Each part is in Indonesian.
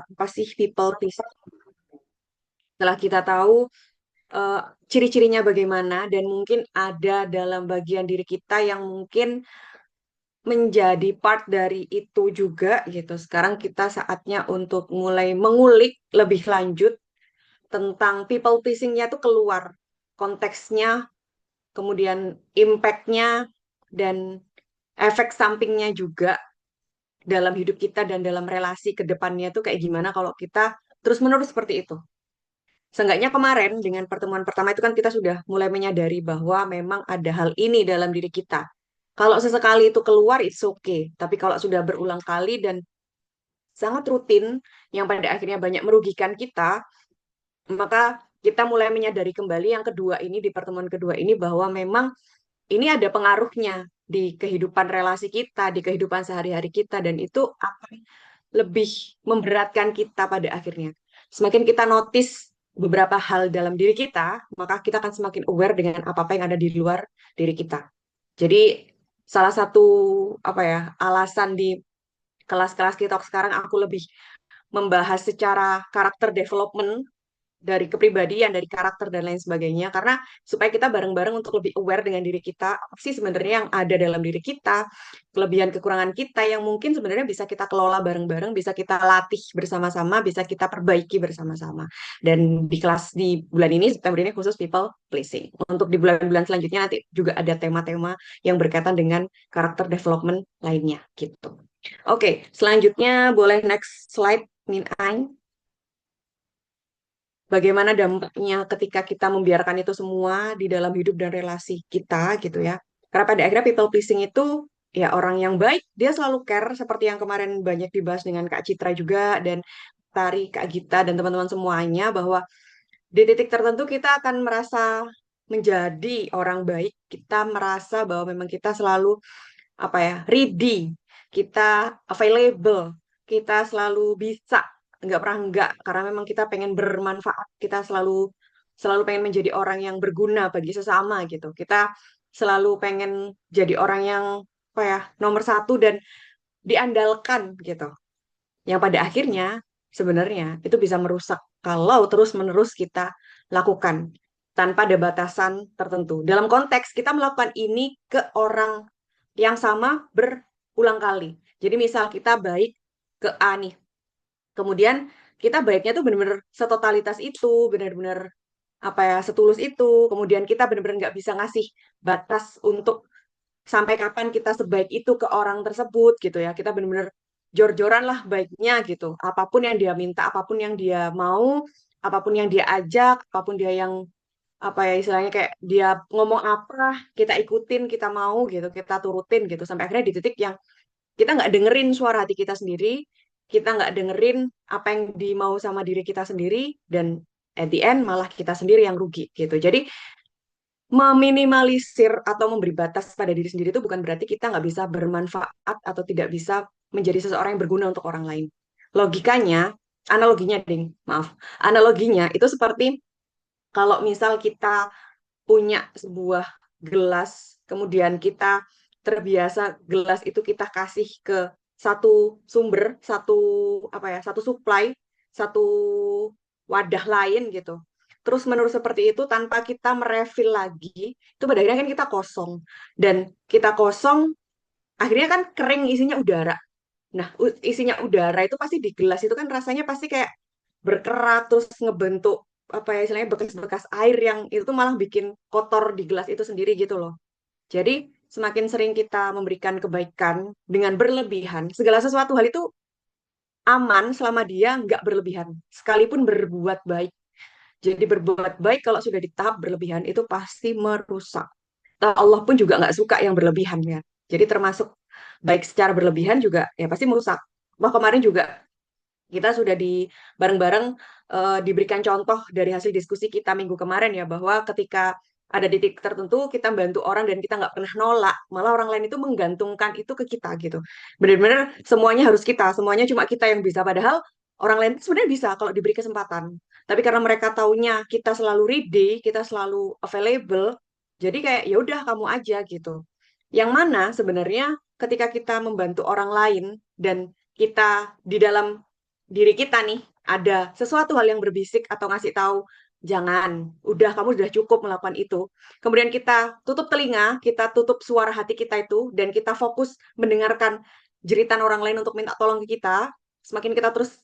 apa sih people pleasing. Setelah kita tahu ciri-cirinya bagaimana dan mungkin ada dalam bagian diri kita yang mungkin menjadi part dari itu juga gitu. Sekarang kita saatnya untuk mulai mengulik lebih lanjut tentang people pleasing-nya itu keluar konteksnya, kemudian impact-nya dan efek sampingnya juga dalam hidup kita dan dalam relasi ke depannya tuh kayak gimana kalau kita terus-menerus seperti itu. Seenggaknya kemarin dengan pertemuan pertama itu kan kita sudah mulai menyadari bahwa memang ada hal ini dalam diri kita. Kalau sesekali itu keluar, it's okay. Tapi kalau sudah berulang kali dan sangat rutin, yang pada akhirnya banyak merugikan kita, maka kita mulai menyadari kembali yang kedua ini, di pertemuan kedua ini, bahwa memang ini ada pengaruhnya di kehidupan relasi kita, di kehidupan sehari-hari kita, dan itu akan lebih memberatkan kita pada akhirnya. Semakin kita notice beberapa hal dalam diri kita, maka kita akan semakin aware dengan apa-apa yang ada di luar diri kita. Jadi salah satu apa ya alasan di kelas-kelas kita sekarang aku lebih membahas secara karakter development dari kepribadian, dari karakter dan lain sebagainya. Karena supaya kita bareng-bareng untuk lebih aware dengan diri kita, apa sih sebenarnya yang ada dalam diri kita, kelebihan kekurangan kita yang mungkin sebenarnya bisa kita kelola bareng-bareng, bisa kita latih bersama-sama, bisa kita perbaiki bersama-sama. Dan di kelas di bulan ini, September ini khusus people pleasing. Untuk di bulan-bulan selanjutnya nanti juga ada tema-tema yang berkaitan dengan karakter development lainnya gitu. Oke, selanjutnya boleh next slide, Min Ain. Bagaimana dampaknya ketika kita membiarkan itu semua di dalam hidup dan relasi kita gitu ya. Karena pada akhirnya people pleasing itu ya orang yang baik, dia selalu care seperti yang kemarin banyak dibahas dengan Kak Citra juga dan Tari, Kak Gita dan teman-teman semuanya bahwa di titik tertentu kita akan merasa menjadi orang baik, kita merasa bahwa memang kita selalu apa ya, ready, kita available, kita selalu bisa, nggak pernah enggak, karena memang kita pengen bermanfaat, kita selalu selalu pengen menjadi orang yang berguna bagi sesama gitu. Kita selalu pengen jadi orang yang apa ya, nomor satu dan diandalkan gitu. Yang pada akhirnya sebenarnya itu bisa merusak kalau terus-menerus kita lakukan tanpa ada batasan tertentu. Dalam konteks kita melakukan ini ke orang yang sama berulang kali. Jadi misal kita baik ke A nih, kemudian kita baiknya tuh benar-benar setotalitas itu, benar-benar apa ya, setulus itu. Kemudian kita benar-benar nggak bisa ngasih batas untuk sampai kapan kita sebaik itu ke orang tersebut gitu ya. Kita benar-benar jor-joran lah baiknya gitu. Apapun yang dia minta, apapun yang dia mau, apapun yang dia ajak, apapun dia yang apa ya istilahnya kayak dia ngomong apa, kita ikutin, kita mau gitu, kita turutin gitu. Sampai akhirnya di titik yang kita nggak dengerin suara hati kita sendiri, kita nggak dengerin apa yang dimau sama diri kita sendiri, dan at the end malah kita sendiri yang rugi gitu. Jadi meminimalisir atau memberi batas pada diri sendiri itu bukan berarti kita nggak bisa bermanfaat atau tidak bisa menjadi seseorang yang berguna untuk orang lain. Logikanya, analoginya, ding, maaf, analoginya itu seperti kalau misal kita punya sebuah gelas, kemudian kita terbiasa gelas itu kita kasih ke satu sumber, satu apa ya, satu supply, satu wadah lain gitu. Terus menerus seperti itu tanpa kita merefill lagi, itu pada akhirnya kan kita kosong. Dan kita kosong, akhirnya kan kering isinya udara. Nah, isinya udara itu pasti di gelas itu kan rasanya pasti kayak berkerak terus ngebentuk apa ya istilahnya bekas-bekas air yang itu tuh malah bikin kotor di gelas itu sendiri gitu loh. Jadi semakin sering kita memberikan kebaikan dengan berlebihan, segala sesuatu hal itu aman selama dia nggak berlebihan. Sekalipun berbuat baik. Jadi berbuat baik kalau sudah di tahap berlebihan itu pasti merusak. Allah pun juga nggak suka yang berlebihan ya. Jadi termasuk baik secara berlebihan juga ya pasti merusak. Wah kemarin juga kita sudah di bareng-bareng diberikan contoh dari hasil diskusi kita minggu kemarin ya bahwa ketika ada titik tertentu kita bantu orang dan kita nggak pernah nolak, malah orang lain itu menggantungkan itu ke kita gitu. Benar-benar semuanya harus kita, semuanya cuma kita yang bisa. Padahal orang lain itu sebenarnya bisa kalau diberi kesempatan. Tapi karena mereka taunya kita selalu ready, kita selalu available, jadi kayak ya udah kamu aja gitu. Yang mana sebenarnya ketika kita membantu orang lain dan kita di dalam diri kita nih ada sesuatu hal yang berbisik atau ngasih tahu, jangan, udah kamu sudah cukup melakukan itu. Kemudian kita tutup telinga, kita tutup suara hati kita itu, dan kita fokus mendengarkan jeritan orang lain untuk minta tolong ke kita. Semakin kita terus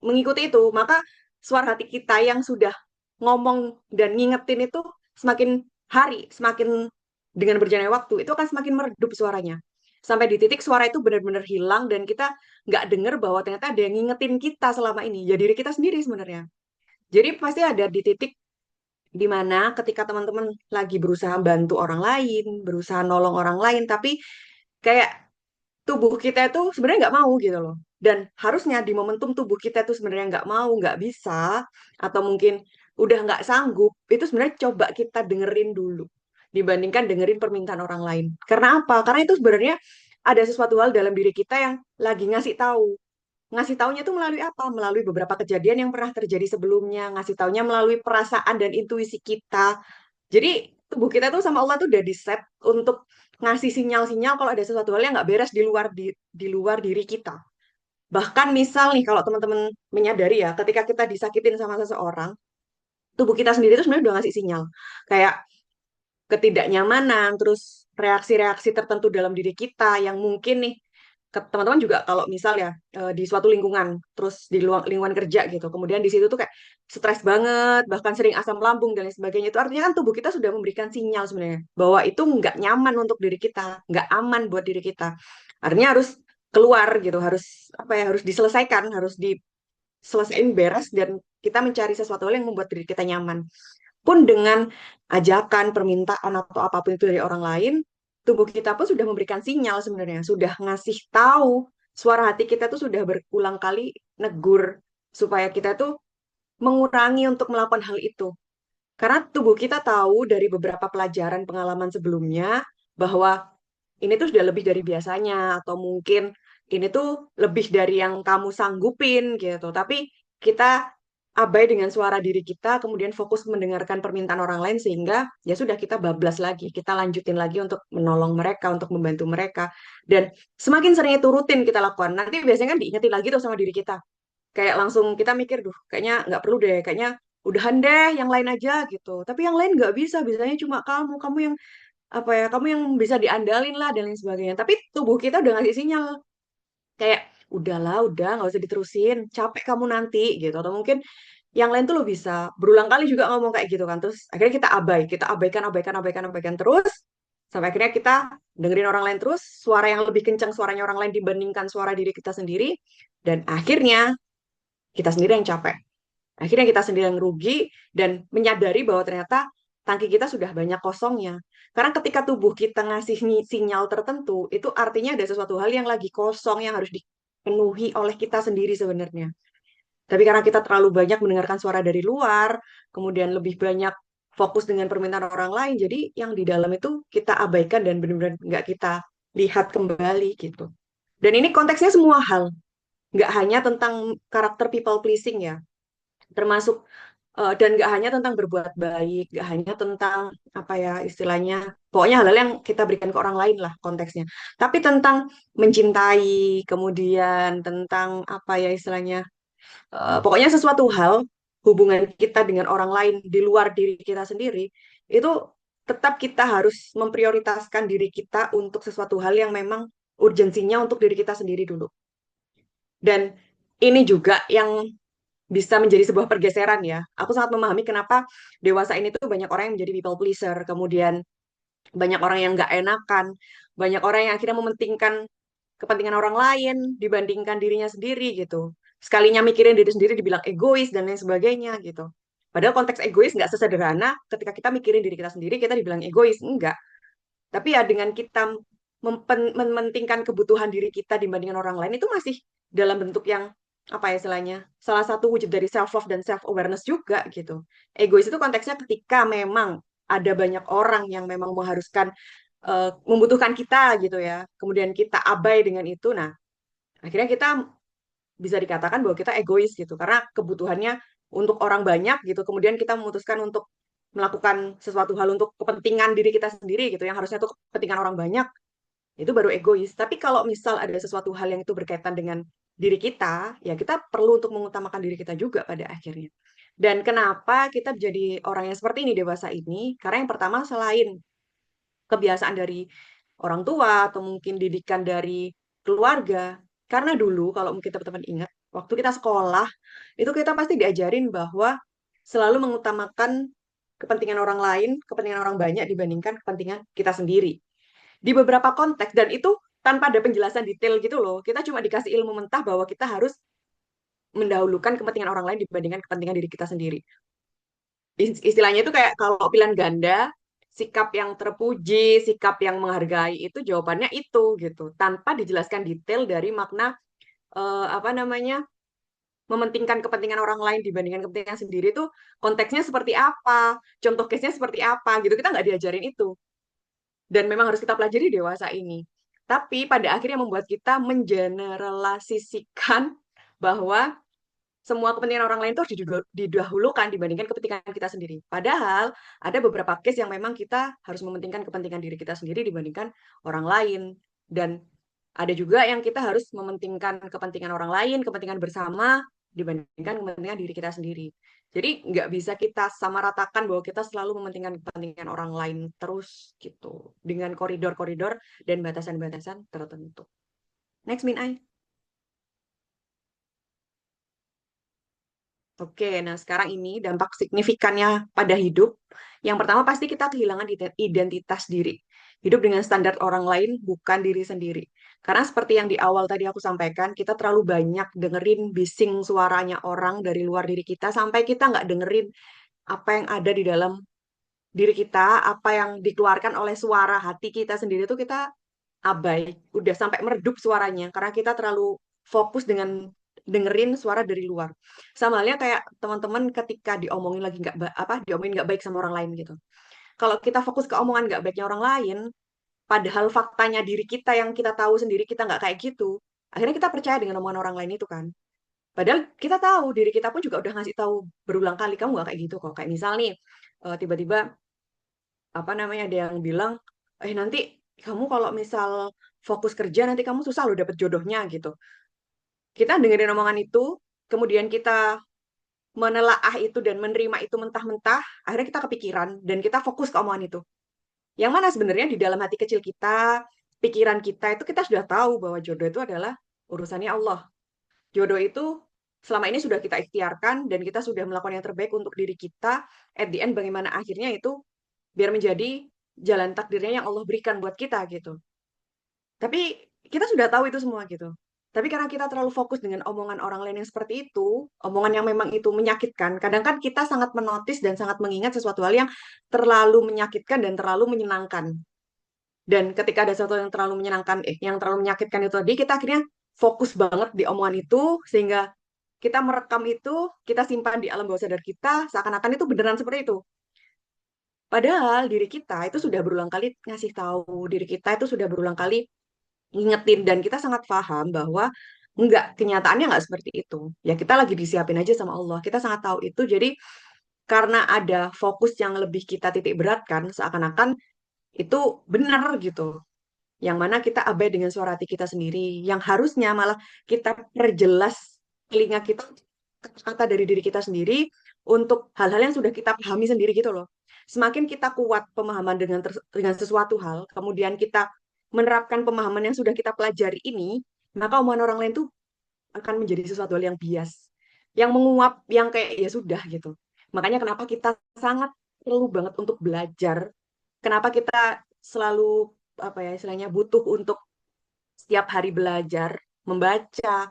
mengikuti itu, maka suara hati kita yang sudah ngomong dan ngingetin itu semakin hari, semakin dengan berjalannya waktu, itu akan semakin meredup suaranya. Sampai di titik suara itu benar-benar hilang dan kita nggak dengar bahwa ternyata ada yang ngingetin kita selama ini. Ya diri kita sendiri sebenarnya. Jadi pasti ada di titik di mana ketika teman-teman lagi berusaha bantu orang lain, berusaha nolong orang lain, tapi kayak tubuh kita itu sebenarnya nggak mau gitu loh. Dan harusnya di momentum tubuh kita itu sebenarnya nggak mau, nggak bisa, atau mungkin udah nggak sanggup, itu sebenarnya coba kita dengerin dulu. Dibandingkan dengerin permintaan orang lain. Karena apa? Karena itu sebenarnya ada sesuatu hal dalam diri kita yang lagi ngasih tahu. Ngasih taunya itu melalui apa? Melalui beberapa kejadian yang pernah terjadi sebelumnya. Ngasih taunya melalui perasaan dan intuisi kita. Jadi tubuh kita tuh sama Allah tuh udah di set untuk ngasih sinyal-sinyal kalau ada sesuatu hal yang nggak beres di luar diri kita. Bahkan misal nih kalau teman-teman menyadari ya, ketika kita disakitin sama seseorang, tubuh kita sendiri tuh sebenarnya udah ngasih sinyal. Kayak ketidaknyamanan, terus reaksi-reaksi tertentu dalam diri kita yang mungkin nih teman-teman juga kalau misal ya di suatu lingkungan, terus di lingkungan kerja gitu, kemudian di situ tuh kayak stres banget, bahkan sering asam lambung dan lain sebagainya, itu artinya kan tubuh kita sudah memberikan sinyal sebenarnya bahwa itu nggak nyaman untuk diri kita, nggak aman buat diri kita. Artinya harus keluar gitu, harus apa ya, harus diselesaikan, harus diselesaikan beres dan kita mencari sesuatu hal yang membuat diri kita nyaman. Pun dengan ajakan, permintaan atau apapun itu dari orang lain, tubuh kita pun sudah memberikan sinyal sebenarnya, sudah ngasih tahu, suara hati kita tuh sudah berulang kali negur supaya kita tuh mengurangi untuk melakukan hal itu. Karena tubuh kita tahu dari beberapa pelajaran pengalaman sebelumnya bahwa ini tuh sudah lebih dari biasanya atau mungkin ini tuh lebih dari yang kamu sanggupin gitu. Tapi kita abai dengan suara diri kita, kemudian fokus mendengarkan permintaan orang lain sehingga ya sudah kita bablas lagi, kita lanjutin lagi untuk menolong mereka, untuk membantu mereka. Dan semakin sering itu rutin kita lakukan, nanti biasanya kan diingetin lagi tuh sama diri kita. Kayak langsung kita mikir, duh kayaknya nggak perlu deh, kayaknya udahan deh yang lain aja gitu. Tapi yang lain nggak bisa, biasanya cuma kamu yang apa ya, kamu yang bisa diandalin lah dan lain sebagainya. Tapi tubuh kita udah ngasih sinyal kayak udahlah, udah nggak usah diterusin, capek kamu nanti gitu. Atau mungkin yang lain tuh lo bisa berulang kali juga ngomong kayak gitu kan. Terus akhirnya kita abaikan, abaikan, abaikan, abaikan terus sampai akhirnya kita dengerin orang lain terus, suara yang lebih kencang suaranya orang lain dibandingkan suara diri kita sendiri, dan akhirnya kita sendiri yang capek. Akhirnya kita sendiri yang rugi dan menyadari bahwa ternyata tangki kita sudah banyak kosongnya. Karena ketika tubuh kita ngasih sinyal tertentu, itu artinya ada sesuatu hal yang lagi kosong yang harus dipenuhi oleh kita sendiri sebenarnya. Tapi karena kita terlalu banyak mendengarkan suara dari luar, kemudian lebih banyak fokus dengan permintaan orang lain, jadi yang di dalam itu kita abaikan dan benar-benar nggak kita lihat kembali gitu. Dan ini konteksnya semua hal, nggak hanya tentang karakter people pleasing ya, termasuk dan nggak hanya tentang berbuat baik, nggak hanya tentang apa ya istilahnya, pokoknya hal-hal yang kita berikan ke orang lain lah konteksnya, tapi tentang mencintai, kemudian tentang apa ya istilahnya, pokoknya sesuatu hal hubungan kita dengan orang lain di luar diri kita sendiri itu tetap kita harus memprioritaskan diri kita untuk sesuatu hal yang memang urgensinya untuk diri kita sendiri dulu. Dan ini juga yang bisa menjadi sebuah pergeseran ya. Aku sangat memahami kenapa dewasa ini tuh banyak orang yang menjadi people pleaser, kemudian banyak orang yang nggak enakan, banyak orang yang akhirnya mementingkan kepentingan orang lain dibandingkan dirinya sendiri gitu. Sekalinya mikirin diri sendiri dibilang egois dan lain sebagainya gitu. Padahal konteks egois nggak sesederhana ketika kita mikirin diri kita sendiri, kita dibilang egois. Enggak. Tapi ya dengan kita mementingkan kebutuhan diri kita dibandingkan orang lain itu masih dalam bentuk yang apa ya istilahnya, salah satu wujud dari self love dan self awareness juga gitu. Egois itu konteksnya ketika memang ada banyak orang yang memang mengharuskan membutuhkan kita gitu ya. Kemudian kita abai dengan itu. Nah, akhirnya kita bisa dikatakan bahwa kita egois gitu karena kebutuhannya untuk orang banyak gitu. Kemudian kita memutuskan untuk melakukan sesuatu hal untuk kepentingan diri kita sendiri gitu yang harusnya untuk kepentingan orang banyak, itu baru egois. Tapi kalau misal ada sesuatu hal yang itu berkaitan dengan diri kita, ya kita perlu untuk mengutamakan diri kita juga pada akhirnya. Dan kenapa kita jadi orang yang seperti ini dewasa ini? Karena yang pertama selain kebiasaan dari orang tua atau mungkin didikan dari keluarga. Karena dulu kalau mungkin teman-teman ingat, waktu kita sekolah, itu kita pasti diajarin bahwa selalu mengutamakan kepentingan orang lain, kepentingan orang banyak dibandingkan kepentingan kita sendiri. Di beberapa konteks, dan itu tanpa ada penjelasan detail gitu loh. Kita cuma dikasih ilmu mentah bahwa kita harus mendahulukan kepentingan orang lain dibandingkan kepentingan diri kita sendiri. Istilahnya itu kayak kalau pilihan ganda, sikap yang terpuji, sikap yang menghargai itu jawabannya itu gitu, tanpa dijelaskan detail dari makna apa namanya mementingkan kepentingan orang lain dibandingkan kepentingan sendiri itu konteksnya seperti apa, contoh case-nya seperti apa gitu, kita nggak diajarin itu. Dan memang harus kita pelajari dewasa ini. Tapi pada akhirnya membuat kita mengeneralisasikan bahwa semua kepentingan orang lain itu harus didahulukan dibandingkan kepentingan kita sendiri. Padahal ada beberapa case yang memang kita harus mementingkan kepentingan diri kita sendiri dibandingkan orang lain. Dan ada juga yang kita harus mementingkan kepentingan orang lain, kepentingan bersama dibandingkan kepentingan diri kita sendiri. Jadi nggak bisa kita samaratakan bahwa kita selalu mementingkan kepentingan orang lain terus gitu. Dengan koridor-koridor dan batasan-batasan tertentu. Next, Min Ai. Oke, nah sekarang ini dampak signifikannya pada hidup. Yang pertama pasti kita kehilangan identitas diri. Hidup dengan standar orang lain, bukan diri sendiri. Karena seperti yang di awal tadi aku sampaikan, kita terlalu banyak dengerin bising suaranya orang dari luar diri kita, sampai kita nggak dengerin apa yang ada di dalam diri kita, apa yang dikeluarkan oleh suara hati kita sendiri itu kita abai, udah sampai meredup suaranya karena kita terlalu fokus dengan dengerin suara dari luar. Sama halnya kayak teman-teman ketika diomongin lagi diomongin nggak baik sama orang lain gitu. Kalau kita fokus ke omongan nggak baiknya orang lain, padahal faktanya diri kita yang kita tahu sendiri kita nggak kayak gitu, akhirnya kita percaya dengan omongan orang lain itu kan. Padahal kita tahu diri kita pun juga udah ngasih tahu berulang kali kamu nggak kayak gitu kok. Kayak misal nih tiba-tiba apa namanya ada yang bilang nanti kamu kalau misal fokus kerja nanti kamu susah loh dapet jodohnya gitu. Kita dengerin omongan itu, kemudian kita menelaah itu dan menerima itu mentah-mentah, akhirnya kita kepikiran dan kita fokus ke omongan itu. Yang mana sebenarnya di dalam hati kecil kita, pikiran kita itu kita sudah tahu bahwa jodoh itu adalah urusannya Allah. Jodoh itu selama ini sudah kita ikhtiarkan dan kita sudah melakukan yang terbaik untuk diri kita. At the end bagaimana akhirnya itu biar menjadi jalan takdirnya yang Allah berikan buat kita gitu. Tapi kita sudah tahu itu semua gitu. Tapi karena kita terlalu fokus dengan omongan orang lain yang seperti itu, omongan yang memang itu menyakitkan, kadang kan kita sangat menotis dan sangat mengingat sesuatu hal yang terlalu menyakitkan dan terlalu menyenangkan. Dan ketika ada sesuatu yang terlalu menyenangkan, yang terlalu menyakitkan itu tadi, kita akhirnya fokus banget di omongan itu, sehingga kita merekam itu, kita simpan di alam bawah sadar kita, seakan-akan itu beneran seperti itu. Padahal diri kita itu sudah berulang kali ngasih tahu, diri kita itu sudah berulang kali ngingetin dan kita sangat paham bahwa enggak, kenyataannya enggak seperti itu. Ya kita lagi disiapin aja sama Allah. Kita sangat tahu itu. Jadi karena ada fokus yang lebih kita titik beratkan, seakan-akan itu benar gitu. Yang mana kita abai dengan suara hati kita sendiri. Yang harusnya malah kita perjelas telinga kita kata-kata dari diri kita sendiri untuk hal-hal yang sudah kita pahami sendiri gitu loh. Semakin kita kuat pemahaman dengan sesuatu hal, kemudian kita menerapkan pemahaman yang sudah kita pelajari ini, maka omongan orang lain tuh akan menjadi sesuatu hal yang bias, yang menguap, yang kayak ya sudah gitu. Makanya kenapa kita sangat perlu banget untuk belajar, kenapa kita selalu apa ya istilahnya butuh untuk setiap hari belajar, membaca,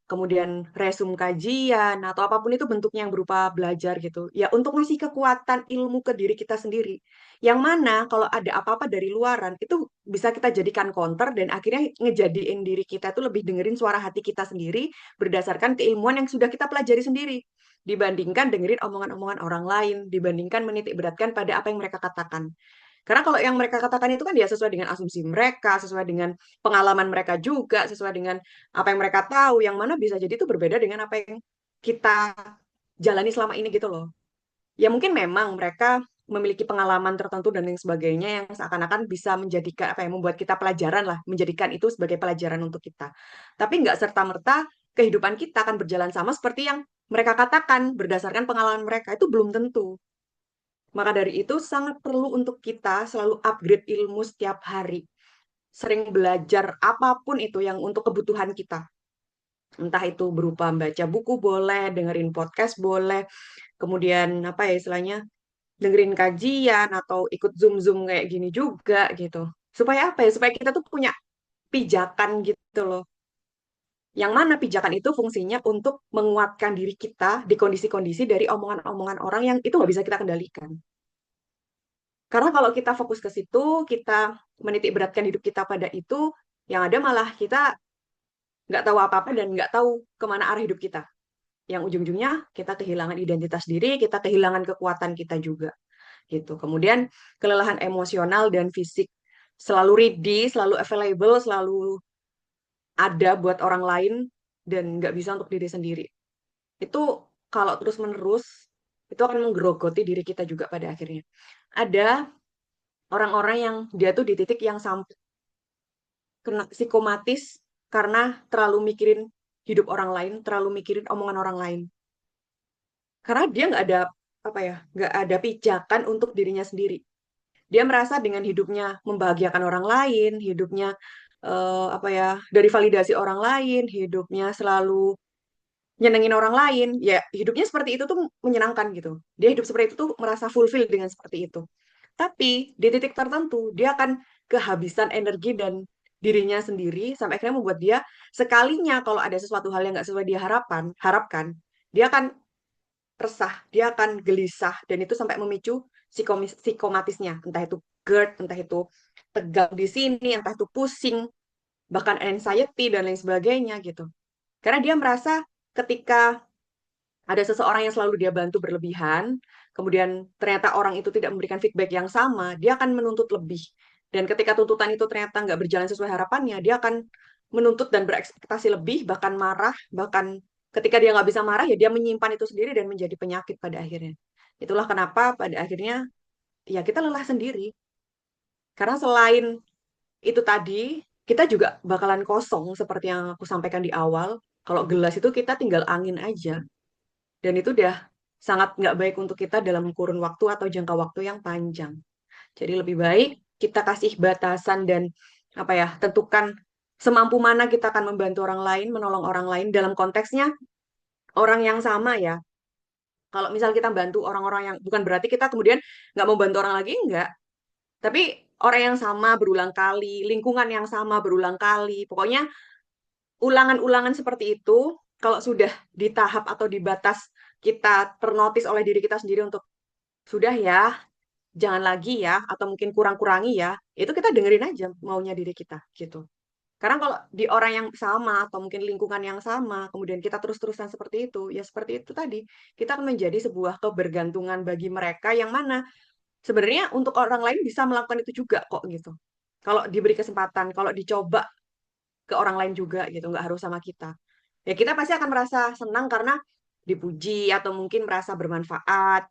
kemudian resum kajian atau apapun itu bentuknya yang berupa belajar gitu. Ya untuk ngasih kekuatan ilmu ke diri kita sendiri. Yang mana kalau ada apa-apa dari luaran itu bisa kita jadikan counter dan akhirnya ngejadiin diri kita itu lebih dengerin suara hati kita sendiri berdasarkan keilmuan yang sudah kita pelajari sendiri dibandingkan dengerin omongan-omongan orang lain, dibandingkan menitik beratkan pada apa yang mereka katakan. Karena kalau yang mereka katakan itu kan ya sesuai dengan asumsi mereka, sesuai dengan pengalaman mereka juga, sesuai dengan apa yang mereka tahu, yang mana bisa jadi itu berbeda dengan apa yang kita jalani selama ini gitu loh. Ya mungkin memang mereka memiliki pengalaman tertentu dan lain sebagainya yang seakan-akan bisa menjadikan apa yang membuat kita pelajaran lah, menjadikan itu sebagai pelajaran untuk kita. Tapi nggak serta-merta kehidupan kita akan berjalan sama seperti yang mereka katakan berdasarkan pengalaman mereka. Itu belum tentu. Maka dari itu sangat perlu untuk kita selalu upgrade ilmu setiap hari. Sering belajar apapun itu yang untuk kebutuhan kita. Entah itu berupa baca buku boleh, dengerin podcast boleh, kemudian apa ya istilahnya, dengerin kajian atau ikut Zoom-Zoom kayak gini juga gitu. Supaya apa ya? Supaya kita tuh punya pijakan gitu loh. Yang mana pijakan itu fungsinya untuk menguatkan diri kita di kondisi-kondisi dari omongan-omongan orang yang itu nggak bisa kita kendalikan. Karena kalau kita fokus ke situ, kita menitik beratkan hidup kita pada itu, yang ada malah kita nggak tahu apa-apa dan nggak tahu kemana arah hidup kita. Yang ujung-ujungnya kita kehilangan identitas diri, kita kehilangan kekuatan kita juga. Gitu. Kemudian kelelahan emosional dan fisik. Selalu ready, selalu available, selalu ada buat orang lain, dan nggak bisa untuk diri sendiri. Itu kalau terus-menerus, itu akan menggerogoti diri kita juga pada akhirnya. Ada orang-orang yang dia tuh di titik yang sampai kena psikomatis karena terlalu mikirin hidup orang lain, terlalu mikirin omongan orang lain. Karena dia nggak ada apa ya, nggak ada pijakan untuk dirinya sendiri. Dia merasa dengan hidupnya membahagiakan orang lain, hidupnya apa ya, dari validasi orang lain, hidupnya selalu nyenengin orang lain, ya hidupnya seperti itu tuh menyenangkan gitu. Dia hidup seperti itu tuh merasa fulfill dengan seperti itu. Tapi di titik tertentu dia akan kehabisan energi dan dirinya sendiri sampai akhirnya membuat dia sekalinya kalau ada sesuatu hal yang nggak sesuai dia harapkan, dia akan resah, dia akan gelisah dan itu sampai memicu psikomatisnya, entah itu GERD, entah itu tegang di sini, entah itu pusing, bahkan anxiety dan lain sebagainya gitu. Karena dia merasa ketika ada seseorang yang selalu dia bantu berlebihan, kemudian ternyata orang itu tidak memberikan feedback yang sama, dia akan menuntut lebih. Dan ketika tuntutan itu ternyata nggak berjalan sesuai harapannya, dia akan menuntut dan berekspektasi lebih, bahkan marah, bahkan ketika dia nggak bisa marah, ya dia menyimpan itu sendiri dan menjadi penyakit pada akhirnya. Itulah kenapa pada akhirnya ya kita lelah sendiri. Karena selain itu tadi, kita juga bakalan kosong seperti yang aku sampaikan di awal. Kalau gelas itu kita tinggal angin aja. Dan itu udah sangat nggak baik untuk kita dalam kurun waktu atau jangka waktu yang panjang. Jadi lebih baik kita kasih batasan dan apa ya, tentukan semampu mana kita akan membantu orang lain, menolong orang lain dalam konteksnya orang yang sama ya. Kalau misal kita bantu orang-orang yang bukan berarti kita kemudian nggak mau bantu orang lagi, enggak. Tapi orang yang sama berulang kali, lingkungan yang sama berulang kali, pokoknya ulangan-ulangan seperti itu, kalau sudah di tahap atau di batas kita ternotis oleh diri kita sendiri untuk sudah ya, jangan lagi ya, atau mungkin kurang-kurangi ya, itu kita dengerin aja maunya diri kita gitu. Karena kalau di orang yang sama atau mungkin lingkungan yang sama, kemudian kita terus-terusan seperti itu, ya seperti itu tadi, kita akan menjadi sebuah kebergantungan bagi mereka yang mana sebenarnya untuk orang lain bisa melakukan itu juga kok gitu. Kalau diberi kesempatan, kalau dicoba ke orang lain juga gitu, nggak harus sama kita. Ya kita pasti akan merasa senang karena dipuji atau mungkin merasa bermanfaat.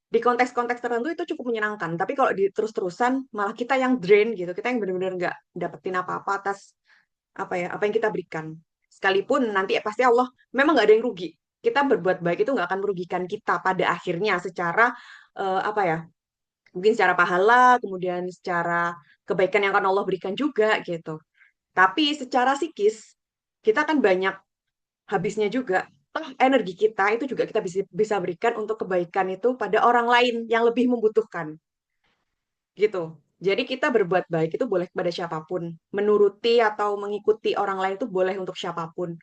Di konteks-konteks tertentu itu cukup menyenangkan. Tapi kalau di terus-terusan malah kita yang drain gitu, kita yang benar-benar nggak dapetin apa-apa atas apa ya, apa yang kita berikan. Sekalipun nanti pasti Allah memang nggak ada yang rugi. Kita berbuat baik itu nggak akan merugikan kita pada akhirnya secara apa ya, mungkin secara pahala, kemudian secara kebaikan yang akan Allah berikan juga gitu. Tapi secara psikis, kita kan banyak habisnya juga. Energi kita itu juga kita bisa berikan untuk kebaikan itu pada orang lain yang lebih membutuhkan. Gitu. Jadi kita berbuat baik itu boleh kepada siapapun. Menuruti atau mengikuti orang lain itu boleh untuk siapapun.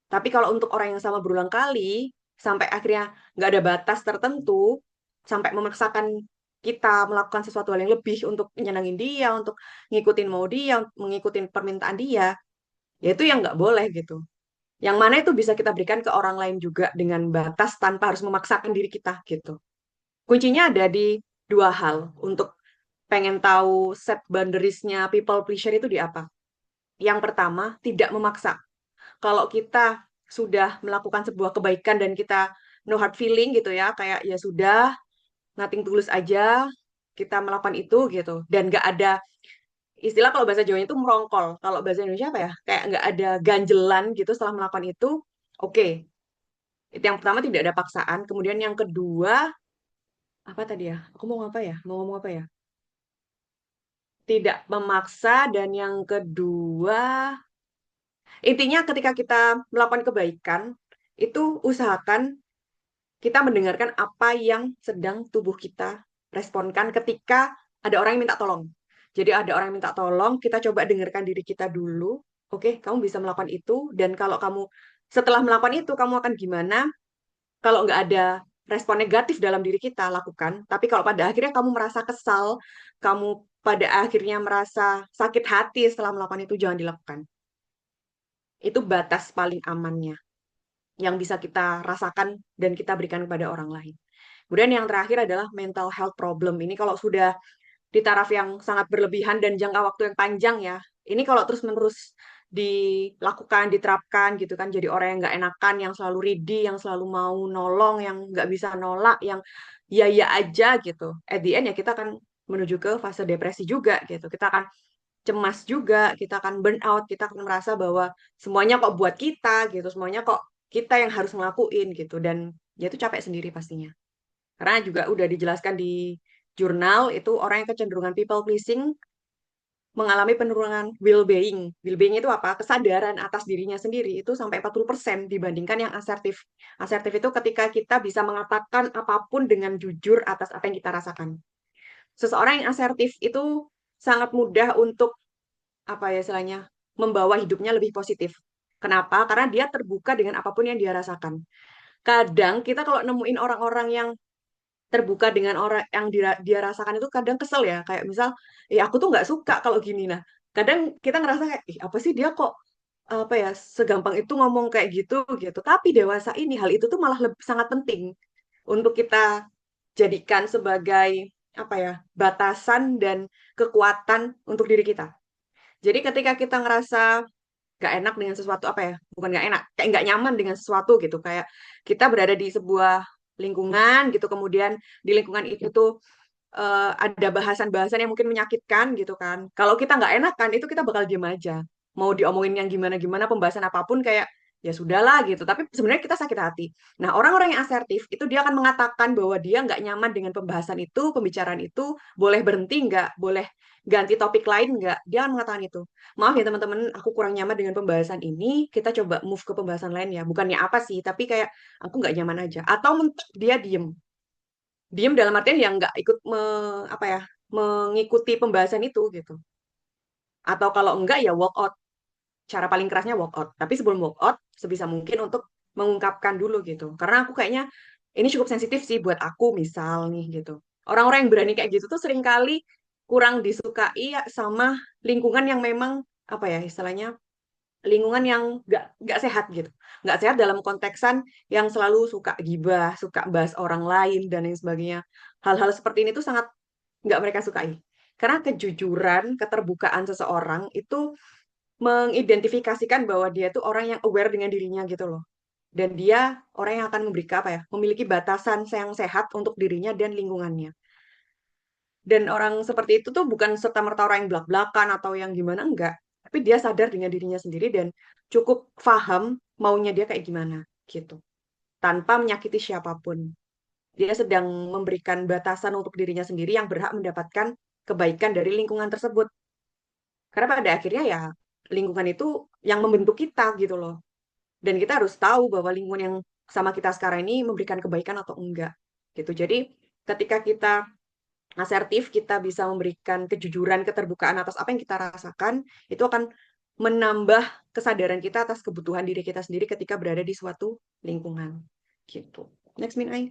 Tapi kalau untuk orang yang sama berulang kali, sampai akhirnya nggak ada batas tertentu, sampai memaksakan kita melakukan sesuatu hal yang lebih untuk nyenangin dia, untuk ngikutin mau dia, untuk mengikuti permintaan dia, ya itu yang nggak boleh gitu. Yang mana itu bisa kita berikan ke orang lain juga dengan batas tanpa harus memaksakan diri kita gitu. Kuncinya ada di dua hal. Untuk pengen tahu set boundaries-nya people pleasure itu di apa? Yang pertama, tidak memaksa. Kalau kita sudah melakukan sebuah kebaikan dan kita no hard feeling gitu ya, kayak ya sudah, nothing tulus aja, kita melakukan itu gitu. Dan nggak ada istilah kalau bahasa Jawanya itu merongkol. Kalau bahasa Indonesia apa ya? Kayak nggak ada ganjelan gitu setelah melakukan itu. Oke, itu yang pertama tidak ada paksaan. Kemudian yang kedua, apa tadi ya? Aku mau apa ya? Mau ngomong apa ya? Tidak memaksa. Dan yang kedua, intinya ketika kita melakukan kebaikan, itu usahakan kita mendengarkan apa yang sedang tubuh kita responkan ketika ada orang yang minta tolong. Jadi ada orang yang minta tolong, kita coba dengarkan diri kita dulu. Oke, kamu bisa melakukan itu. Dan kalau kamu setelah melakukan itu, kamu akan gimana? Kalau nggak ada respon negatif dalam diri kita, lakukan. Tapi kalau pada akhirnya kamu merasa kesal, kamu pada akhirnya merasa sakit hati setelah melakukan itu, jangan dilakukan. Itu batas paling amannya yang bisa kita rasakan dan kita berikan kepada orang lain. Kemudian yang terakhir adalah mental health problem. Ini kalau sudah di taraf yang sangat berlebihan dan jangka waktu yang panjang ya. Ini kalau terus-menerus dilakukan, diterapkan gitu kan, jadi orang yang nggak enakan, yang selalu ready, yang selalu mau nolong, yang nggak bisa nolak, yang ya aja gitu. At the end ya kita akan menuju ke fase depresi juga gitu. Kita akan cemas juga, kita akan burn out, kita akan merasa bahwa semuanya kok buat kita gitu, semuanya kok kita yang harus ngelakuin gitu. Dan ya itu capek sendiri pastinya. Karena juga udah dijelaskan di jurnal itu orang yang kecenderungan people pleasing mengalami penurunan well-being. Well-being itu apa? Kesadaran atas dirinya sendiri itu sampai 40% dibandingkan yang asertif. Asertif itu ketika kita bisa mengatakan apapun dengan jujur atas apa yang kita rasakan. Seseorang yang asertif itu sangat mudah untuk apa ya istilahnya membawa hidupnya lebih positif. Kenapa? Karena dia terbuka dengan apapun yang dia rasakan. Kadang kita kalau nemuin orang-orang yang terbuka dengan orang yang dia rasakan itu kadang kesel ya kayak misal aku tuh nggak suka kalau gini nah kadang kita ngerasa kayak apa sih dia kok apa ya segampang itu ngomong kayak gitu gitu tapi dewasa ini hal itu tuh malah sangat penting untuk kita jadikan sebagai apa ya batasan dan kekuatan untuk diri kita jadi ketika kita ngerasa nggak enak dengan sesuatu apa ya bukan nggak enak kayak nggak nyaman dengan sesuatu gitu kayak kita berada di sebuah lingkungan gitu kemudian di lingkungan itu tuh ada bahasan-bahasan yang mungkin menyakitkan gitu kan kalau kita nggak enakan itu kita bakal diem aja mau diomongin yang gimana-gimana pembahasan apapun kayak ya sudahlah gitu tapi sebenarnya kita sakit hati nah orang-orang yang asertif itu dia akan mengatakan bahwa dia nggak nyaman dengan pembahasan itu pembicaraan itu boleh berhenti nggak boleh ganti topik lain nggak dia akan mengatakan itu maaf ya teman-teman aku kurang nyaman dengan pembahasan ini kita coba move ke pembahasan lain ya bukannya apa sih tapi kayak aku nggak nyaman aja atau mentok dia diem diem dalam artian yang nggak ikut apa ya mengikuti pembahasan itu gitu atau kalau enggak ya walk out cara paling kerasnya walk out tapi sebelum walk out sebisa mungkin untuk mengungkapkan dulu gitu karena aku kayaknya ini cukup sensitif sih buat aku misal nih gitu orang-orang yang berani kayak gitu tuh seringkali kurang disukai ya sama lingkungan yang memang apa ya istilahnya lingkungan yang nggak sehat gitu nggak sehat dalam konteksan yang selalu suka gibah suka bahas orang lain dan lain sebagainya hal-hal seperti ini tuh sangat nggak mereka sukai karena kejujuran keterbukaan seseorang itu mengidentifikasikan bahwa dia tuh orang yang aware dengan dirinya gitu loh dan dia orang yang akan memberikan apa ya memiliki batasan yang sehat untuk dirinya dan lingkungannya dan orang seperti itu tuh bukan serta-merta orang yang blak-blakan atau yang gimana enggak tapi dia sadar dengan dirinya sendiri dan cukup paham maunya dia kayak gimana gitu tanpa menyakiti siapapun dia sedang memberikan batasan untuk dirinya sendiri yang berhak mendapatkan kebaikan dari lingkungan tersebut karena pada akhirnya ya lingkungan itu yang membentuk kita gitu loh dan kita harus tahu bahwa lingkungan yang sama kita sekarang ini memberikan kebaikan atau enggak gitu jadi ketika kita asertif, kita bisa memberikan kejujuran, keterbukaan atas apa yang kita rasakan, itu akan menambah kesadaran kita atas kebutuhan diri kita sendiri ketika berada di suatu lingkungan. Gitu. Next, Min Ai.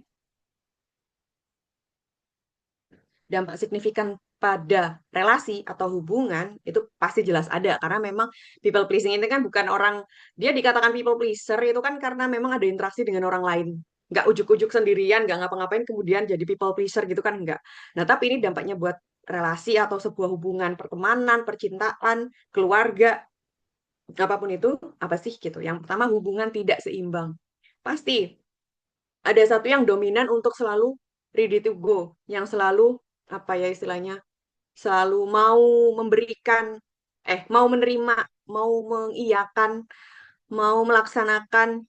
Dampak signifikan pada relasi atau hubungan itu pasti jelas ada karena memang people pleasing ini kan bukan orang dia dikatakan people pleaser itu kan karena memang ada interaksi dengan orang lain nggak ujuk-ujuk sendirian nggak ngapa-ngapain kemudian jadi people pleaser gitu kan nggak nah tapi ini dampaknya buat relasi atau sebuah hubungan pertemanan percintaan keluarga apapun itu apa sih gitu yang pertama hubungan tidak seimbang pasti ada satu yang dominan untuk selalu ready to go yang selalu apa ya istilahnya selalu mau memberikan, mau menerima, mau mengiyakan, mau melaksanakan,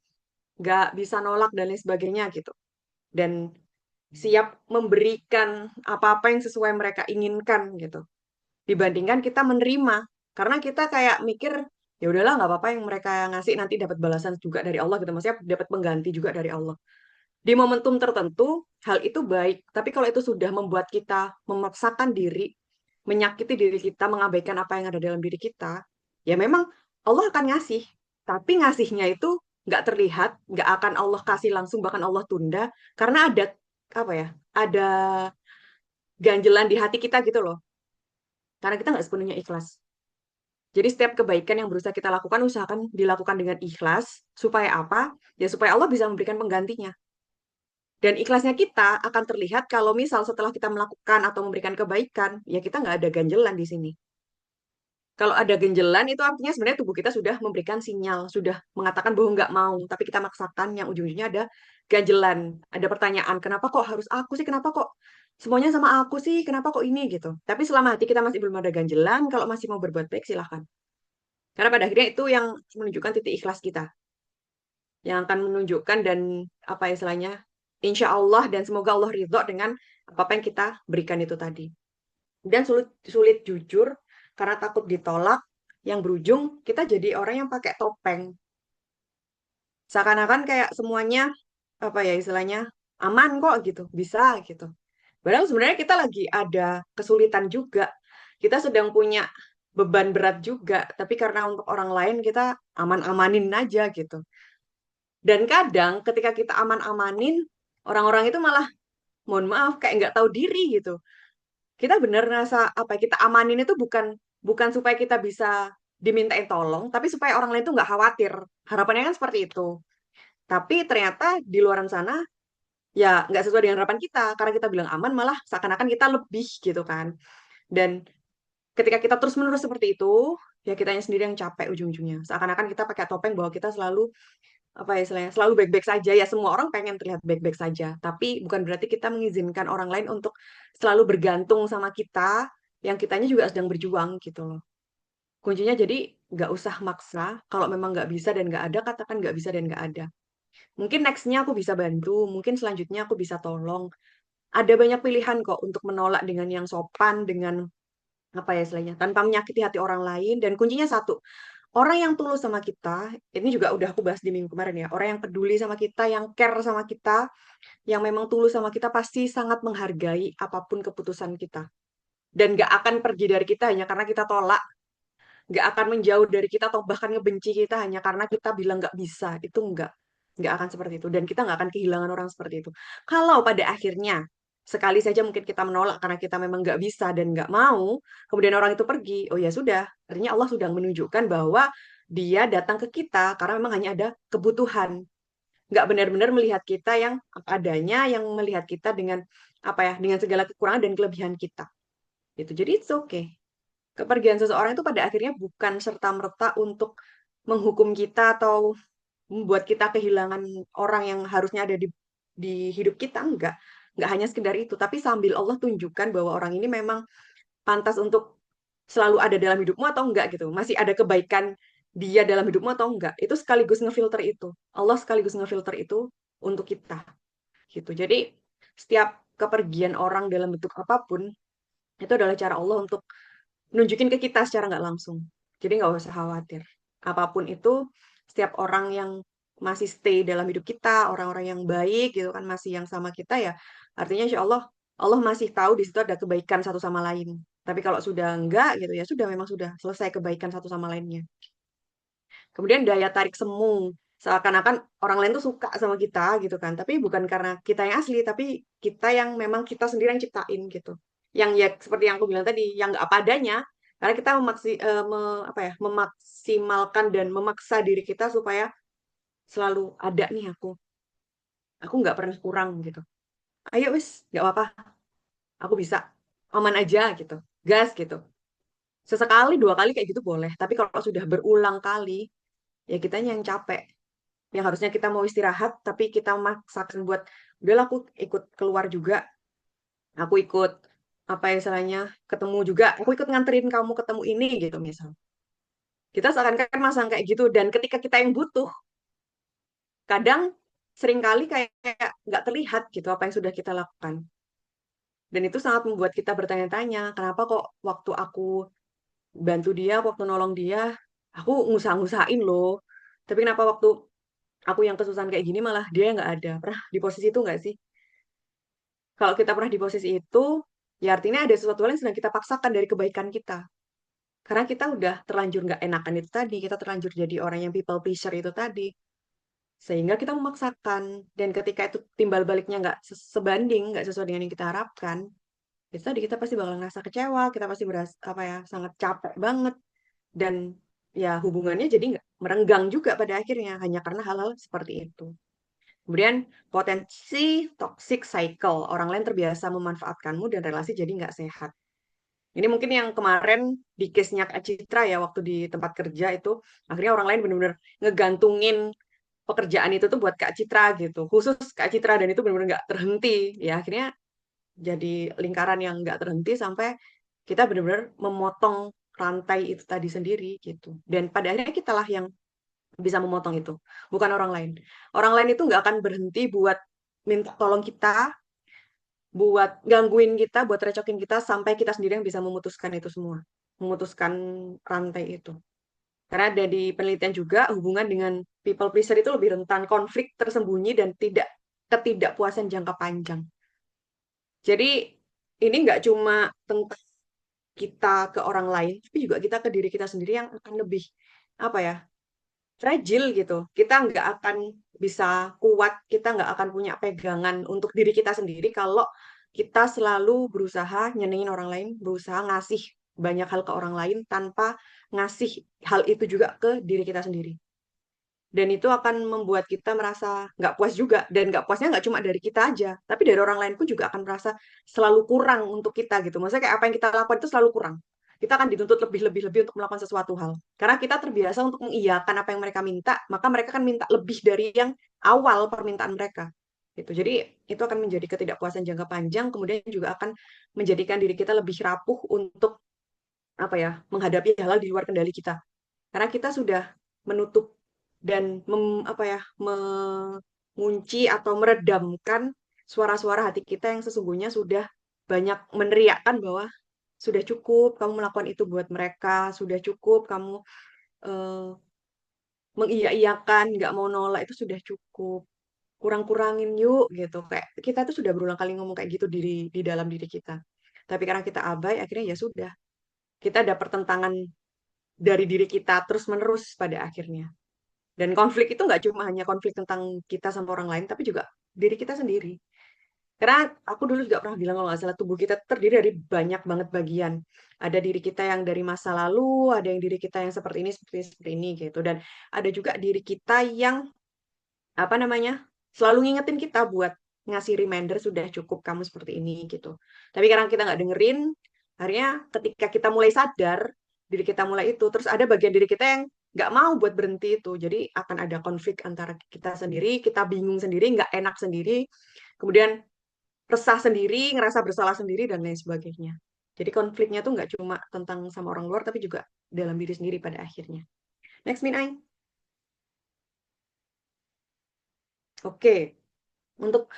nggak bisa nolak dan lain sebagainya gitu. Dan siap memberikan apa-apa yang sesuai mereka inginkan gitu. Dibandingkan kita menerima, karena kita kayak mikir ya udahlah nggak apa-apa yang mereka ngasih nanti dapat balasan juga dari Allah gitu. Maksudnya dapat pengganti juga dari Allah. Di momentum tertentu, hal itu baik. Tapi kalau itu sudah membuat kita memaksakan diri, menyakiti diri kita, mengabaikan apa yang ada dalam diri kita, ya memang Allah akan ngasih. Tapi ngasihnya itu nggak terlihat, nggak akan Allah kasih langsung, bahkan Allah tunda, karena ada apa ya? Ada ganjelan di hati kita gitu loh. Karena kita nggak sepenuhnya ikhlas. Jadi setiap kebaikan yang berusaha kita lakukan, usahakan dilakukan dengan ikhlas. Supaya apa? Ya supaya Allah bisa memberikan penggantinya. Dan ikhlasnya kita akan terlihat kalau misal setelah kita melakukan atau memberikan kebaikan, ya kita nggak ada ganjelan di sini. Kalau ada ganjelan, itu artinya sebenarnya tubuh kita sudah memberikan sinyal, sudah mengatakan bahwa nggak mau, tapi kita maksakan yang ujung-ujungnya ada ganjelan. Ada pertanyaan, kenapa kok harus aku sih? Kenapa kok semuanya sama aku sih? Kenapa kok ini gitu? Tapi selama hati kita masih belum ada ganjelan, kalau masih mau berbuat baik, silahkan. Karena pada akhirnya itu yang menunjukkan titik ikhlas kita, yang akan menunjukkan dan apa istilahnya, insya Allah dan semoga Allah ridho dengan apa yang kita berikan itu tadi. Dan sulit sulit jujur karena takut ditolak, yang berujung kita jadi orang yang pakai topeng. Seakan-akan kayak semuanya apa ya istilahnya aman kok gitu, bisa gitu. Padahal sebenarnya kita lagi ada kesulitan juga. Kita sedang punya beban berat juga, tapi karena untuk orang lain kita aman-amanin aja gitu. Dan kadang ketika kita aman-amanin, orang-orang itu malah, mohon maaf, kayak nggak tahu diri gitu. Kita bener ngerasa apa ya, kita amanin itu bukan bukan supaya kita bisa dimintain tolong, tapi supaya orang lain tuh nggak khawatir. Harapannya kan seperti itu. Tapi ternyata di luaran sana ya nggak sesuai dengan harapan kita. Karena kita bilang aman, malah seakan-akan kita lebih gitu kan. Dan ketika kita terus-menerus seperti itu, ya kitanya sendiri yang capek ujung-ujungnya. Seakan-akan kita pakai topeng bahwa kita selalu apa ya istilahnya selalu baik-baik saja, ya semua orang pengen terlihat baik-baik saja, tapi bukan berarti kita mengizinkan orang lain untuk selalu bergantung sama kita yang kitanya juga sedang berjuang gitu loh. Kuncinya jadi nggak usah maksa. Kalau memang nggak bisa dan nggak ada, katakan nggak bisa dan nggak ada. Mungkin nextnya aku bisa bantu, mungkin selanjutnya aku bisa tolong. Ada banyak pilihan kok untuk menolak dengan yang sopan, dengan apa ya istilahnya tanpa menyakiti hati orang lain. Dan kuncinya satu, orang yang tulus sama kita, ini juga udah aku bahas di minggu kemarin ya, orang yang peduli sama kita, yang care sama kita, yang memang tulus sama kita, pasti sangat menghargai apapun keputusan kita. Dan gak akan pergi dari kita hanya karena kita tolak, gak akan menjauh dari kita atau bahkan ngebenci kita hanya karena kita bilang gak bisa. Itu enggak. Nggak akan seperti itu. Dan kita nggak akan kehilangan orang seperti itu. Kalau pada akhirnya, sekali saja mungkin kita menolak karena kita memang nggak bisa dan nggak mau, kemudian orang itu pergi, oh ya sudah, artinya Allah sudah menunjukkan bahwa dia datang ke kita karena memang hanya ada kebutuhan. Nggak benar-benar melihat kita yang apa adanya, yang melihat kita dengan apa ya, dengan segala kekurangan dan kelebihan kita. Gitu. Jadi it's okay. Kepergian seseorang itu pada akhirnya bukan serta-merta untuk menghukum kita atau membuat kita kehilangan orang yang harusnya ada di hidup kita. Enggak hanya sekedar itu, tapi sambil Allah tunjukkan bahwa orang ini memang pantas untuk selalu ada dalam hidupmu atau enggak gitu, masih ada kebaikan dia dalam hidupmu atau enggak. Itu sekaligus ngefilter itu, Allah sekaligus ngefilter itu untuk kita gitu. Jadi setiap kepergian orang dalam bentuk apapun itu adalah cara Allah untuk nunjukin ke kita secara nggak langsung. Jadi nggak usah khawatir. Apapun itu, setiap orang yang masih stay dalam hidup kita, orang-orang yang baik gitu kan, masih yang sama kita ya, artinya insya Allah, Allah masih tahu di situ ada kebaikan satu sama lain. Tapi kalau sudah enggak gitu ya, sudah memang sudah selesai kebaikan satu sama lainnya. Kemudian daya tarik semu, seakan-akan orang lain tuh suka sama kita gitu kan, tapi bukan karena kita yang asli, tapi kita yang memang kita sendiri yang ciptain gitu. Yang ya seperti yang aku bilang tadi, yang nggak apa adanya, karena kita apa ya, memaksimalkan dan memaksa diri kita supaya selalu ada nih aku nggak pernah kurang gitu. Ayo wis, nggak apa-apa, aku bisa, aman aja gitu, gas gitu. Sesekali dua kali kayak gitu boleh, tapi kalau sudah berulang kali, ya kitanya yang capek. Yang harusnya kita mau istirahat, tapi kita maksakan buat, udahlah aku ikut keluar juga, aku ikut apa ya istilahnya, ketemu juga, aku ikut nganterin kamu ketemu ini gitu misal. Kita seakan-akan masang kayak gitu, dan ketika kita yang butuh, kadang seringkali kayak nggak terlihat gitu apa yang sudah kita lakukan. Dan itu sangat membuat kita bertanya-tanya, kenapa kok waktu aku bantu dia, waktu nolong dia, aku ngusah-ngusahin loh. Tapi kenapa waktu aku yang kesusahan kayak gini malah dia nggak ada. Pernah di posisi itu nggak sih? Kalau kita pernah di posisi itu, ya artinya ada sesuatu hal yang sedang kita paksakan dari kebaikan kita. Karena kita udah terlanjur nggak enakan itu tadi, kita terlanjur jadi orang yang people pleaser itu tadi. Sehingga kita memaksakan. Dan ketika itu timbal baliknya nggak sebanding, nggak sesuai dengan yang kita harapkan, itu tadi kita pasti bakal ngerasa kecewa, kita pasti berasa, apa ya, sangat capek banget. Dan ya hubungannya jadi nggak merenggang juga pada akhirnya, hanya karena hal-hal seperti itu. Kemudian potensi toxic cycle, orang lain terbiasa memanfaatkanmu dan relasi jadi nggak sehat. Ini mungkin yang kemarin di case-nya Kak Citra ya, waktu di tempat kerja itu, akhirnya orang lain benar-benar ngegantungin pekerjaan itu tuh buat Kak Citra gitu, khusus Kak Citra, dan itu benar-benar nggak terhenti. Ya akhirnya jadi lingkaran yang nggak terhenti sampai kita benar-benar memotong rantai itu tadi sendiri gitu. Dan pada akhirnya kitalah yang bisa memotong itu, bukan orang lain. Orang lain itu nggak akan berhenti buat minta tolong kita, buat gangguin kita, buat recokin kita, sampai kita sendiri yang bisa memutuskan itu semua. Memutuskan rantai itu. Karena ada di penelitian juga, hubungan dengan people pleaser itu lebih rentan konflik tersembunyi dan ketidakpuasan jangka panjang. Jadi ini nggak cuma tentang kita ke orang lain, tapi juga kita ke diri kita sendiri yang akan lebih, apa ya, fragile gitu. Kita nggak akan bisa kuat, kita nggak akan punya pegangan untuk diri kita sendiri kalau kita selalu berusaha nyenengin orang lain, berusaha ngasih banyak hal ke orang lain tanpa ngasih hal itu juga ke diri kita sendiri. Dan itu akan membuat kita merasa nggak puas juga. Dan nggak puasnya nggak cuma dari kita aja, tapi dari orang lain pun juga akan merasa selalu kurang untuk kita gitu. Maksudnya kayak apa yang kita lakukan itu selalu kurang. Kita akan dituntut lebih-lebih untuk melakukan sesuatu hal. Karena kita terbiasa untuk mengiyakan apa yang mereka minta, maka mereka akan minta lebih dari yang awal permintaan mereka. Gitu. Jadi itu akan menjadi ketidakpuasan jangka panjang, kemudian juga akan menjadikan diri kita lebih rapuh untuk, apa ya, menghadapi hal-hal di luar kendali kita. Karena kita sudah menutup dan apa ya, mengunci atau meredamkan suara-suara hati kita yang sesungguhnya sudah banyak meneriakkan bahwa sudah cukup kamu melakukan itu buat mereka, sudah cukup kamu eh, mengiya-iyakan, nggak mau nolak, itu sudah cukup. Kurang-kurangin yuk gitu. Kayak kita tuh sudah berulang kali ngomong kayak gitu di dalam diri kita. Tapi karena kita abai, akhirnya ya sudah. Kita ada pertentangan dari diri kita terus-menerus pada akhirnya. Dan konflik itu nggak cuma hanya konflik tentang kita sama orang lain, tapi juga diri kita sendiri. Karena aku dulu juga pernah bilang kalau nggak salah, tubuh kita terdiri dari banyak banget bagian. Ada diri kita yang dari masa lalu, ada yang diri kita yang seperti ini gitu. Dan ada juga diri kita yang, apa namanya, selalu ngingetin kita buat ngasih reminder sudah cukup kamu seperti ini gitu. Tapi karena kita nggak dengerin, akhirnya ketika kita mulai sadar diri kita mulai itu, terus ada bagian diri kita yang nggak mau buat berhenti itu. Jadi akan ada konflik antara kita sendiri, kita bingung sendiri, nggak enak sendiri, kemudian resah sendiri, ngerasa bersalah sendiri, dan lain sebagainya. Jadi konfliknya tuh nggak cuma tentang sama orang luar, tapi juga dalam diri sendiri pada akhirnya. Next, Min Aing. Oke, untuk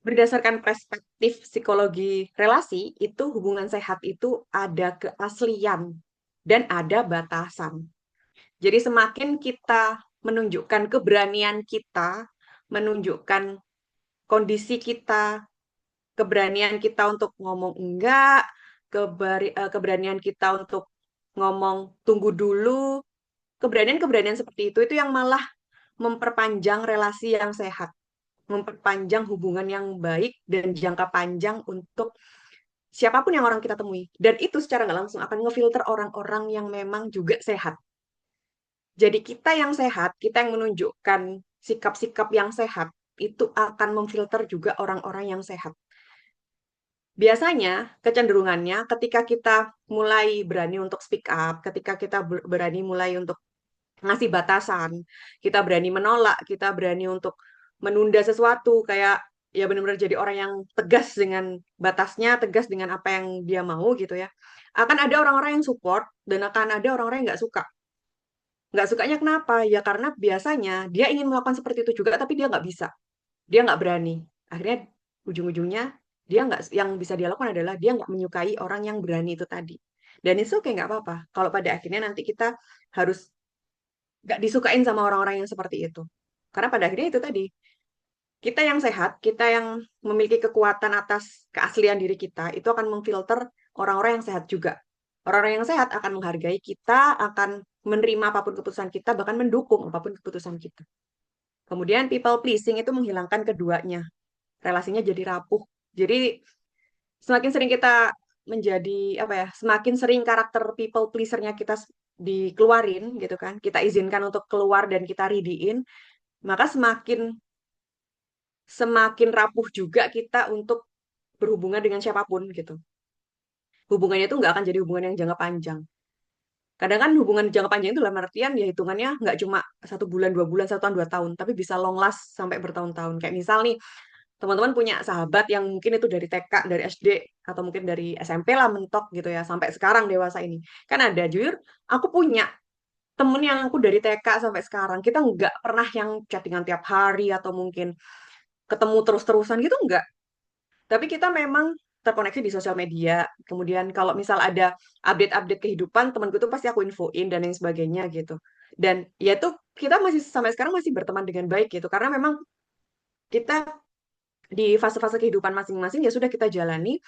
berdasarkan perspektif psikologi relasi, itu hubungan sehat itu ada keaslian dan ada batasan. Jadi semakin kita menunjukkan keberanian kita, menunjukkan kondisi kita, keberanian kita untuk ngomong enggak, keberanian kita untuk ngomong tunggu dulu, keberanian-keberanian seperti itu yang malah memperpanjang relasi yang sehat, memperpanjang hubungan yang baik dan jangka panjang untuk siapapun yang orang kita temui. Dan itu secara nggak langsung akan ngefilter orang-orang yang memang juga sehat. Jadi kita yang sehat, kita yang menunjukkan sikap-sikap yang sehat, itu akan memfilter juga orang-orang yang sehat. Biasanya kecenderungannya ketika kita mulai berani untuk speak up, ketika kita berani mulai untuk ngasih batasan, kita berani menolak, kita berani untuk menunda sesuatu, kayak ya benar-benar jadi orang yang tegas dengan batasnya, tegas dengan apa yang dia mau gitu ya. Akan ada orang-orang yang support dan akan ada orang-orang yang nggak suka. Nggak sukanya kenapa? Ya karena biasanya dia ingin melakukan seperti itu juga, tapi dia nggak bisa. Dia nggak berani. Akhirnya ujung-ujungnya dia nggak, yang bisa dia lakukan adalah dia nggak menyukai orang yang berani itu tadi. Dan itu kayak nggak apa-apa. Kalau pada akhirnya nanti kita harus nggak disukain sama orang-orang yang seperti itu. Karena pada akhirnya itu tadi, kita yang sehat, kita yang memiliki kekuatan atas keaslian diri kita, itu akan memfilter orang-orang yang sehat juga. Orang-orang yang sehat akan menghargai kita, akan menerima apapun keputusan kita, bahkan mendukung apapun keputusan kita. Kemudian people pleasing itu menghilangkan keduanya. Relasinya jadi rapuh. Jadi semakin sering kita menjadi apa ya, semakin sering karakter people pleasernya kita dikeluarin gitu kan, kita izinkan untuk keluar dan kita ridiin, maka semakin semakin rapuh juga kita untuk berhubungan dengan siapapun gitu. Hubungannya itu nggak akan jadi hubungan yang jangka panjang. Kadang kan hubungan jangka panjang itu dalam artian ya hitungannya nggak cuma 1 bulan, 2 bulan, 1 tahun, 2 tahun, tapi bisa long last sampai bertahun-tahun. Kayak misal nih, teman-teman punya sahabat yang mungkin itu dari TK, dari SD, atau mungkin dari SMP lah mentok gitu ya, sampai sekarang dewasa ini. Kan ada, jujur, aku punya temen yang aku dari TK sampai sekarang. Kita nggak pernah yang chattingan tiap hari, atau mungkin ketemu terus-terusan gitu, nggak. Tapi kita memang terkoneksi di sosial media. Kemudian kalau misal ada update-update kehidupan, temanku tuh pasti aku infoin dan lain sebagainya gitu. Dan ya tuh kita masih sampai sekarang masih berteman dengan baik gitu. Karena memang kita di fase-fase kehidupan masing-masing ya sudah kita jalani,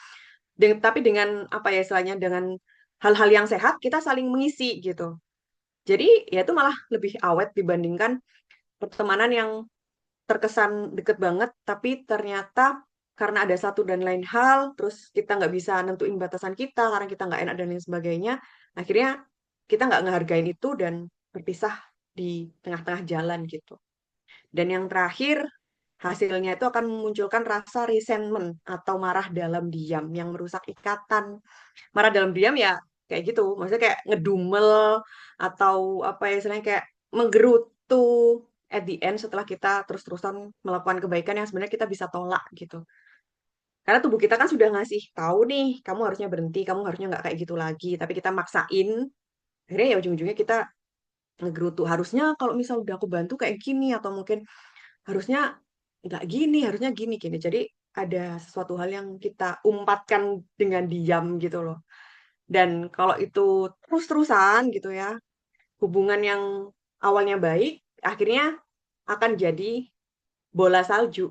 tapi dengan apa ya istilahnya, dengan hal-hal yang sehat kita saling mengisi gitu. Jadi ya itu malah lebih awet dibandingkan pertemanan yang terkesan deket banget, tapi ternyata karena ada satu dan lain hal, terus kita nggak bisa nentuin batasan kita, karena kita nggak enak dan lain sebagainya, akhirnya kita nggak ngehargain itu dan berpisah di tengah-tengah jalan gitu. Dan yang terakhir, hasilnya itu akan memunculkan rasa resentment atau marah dalam diam yang merusak ikatan. Marah dalam diam ya kayak gitu, maksudnya kayak ngedumel atau apa ya istilahnya, kayak menggerutu at the end setelah kita terus-terusan melakukan kebaikan yang sebenarnya kita bisa tolak gitu. Karena tubuh kita kan sudah ngasih tahu nih, kamu harusnya berhenti, kamu harusnya nggak kayak gitu lagi. Tapi kita maksain, akhirnya ya ujung-ujungnya kita ngegerutu. Harusnya kalau misal udah aku bantu kayak gini, atau mungkin harusnya nggak gini, harusnya gini, gini. Jadi ada sesuatu hal yang kita umpatkan dengan diam gitu loh. Dan kalau itu terus-terusan gitu ya, hubungan yang awalnya baik, akhirnya akan jadi bola salju,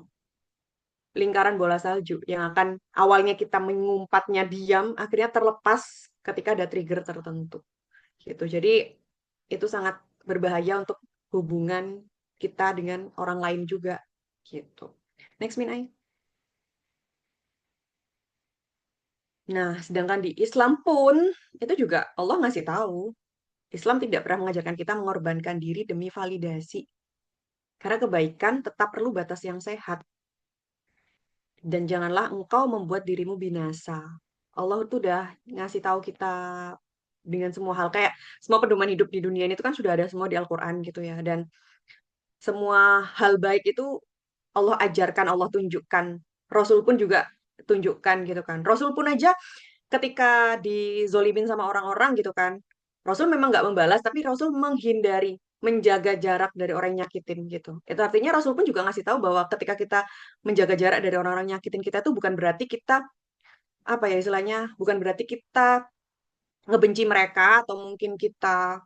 lingkaran bola salju yang akan awalnya kita mengumpatnya diam, akhirnya terlepas ketika ada trigger tertentu. Gitu. Jadi itu sangat berbahaya untuk hubungan kita dengan orang lain juga. Gitu. Next, Min Ai. Nah, sedangkan di Islam pun itu juga Allah ngasih tahu, Islam tidak pernah mengajarkan kita mengorbankan diri demi validasi. Karena kebaikan tetap perlu batas yang sehat. Dan janganlah engkau membuat dirimu binasa. Allah tuh udah ngasih tahu kita dengan semua hal. Kayak semua pedoman hidup di dunia ini tuh kan sudah ada semua di Al-Quran gitu ya. Dan semua hal baik itu Allah ajarkan, Allah tunjukkan. Rasul pun juga tunjukkan gitu kan. Rasul pun aja ketika dizolimin sama orang-orang gitu kan, Rasul memang nggak membalas, tapi Rasul menghindari, menjaga jarak dari orang yang nyakitin gitu. Itu artinya Rasul pun juga ngasih tahu bahwa ketika kita menjaga jarak dari orang-orang yang nyakitin kita itu bukan berarti kita apa ya istilahnya, bukan berarti kita ngebenci mereka atau mungkin kita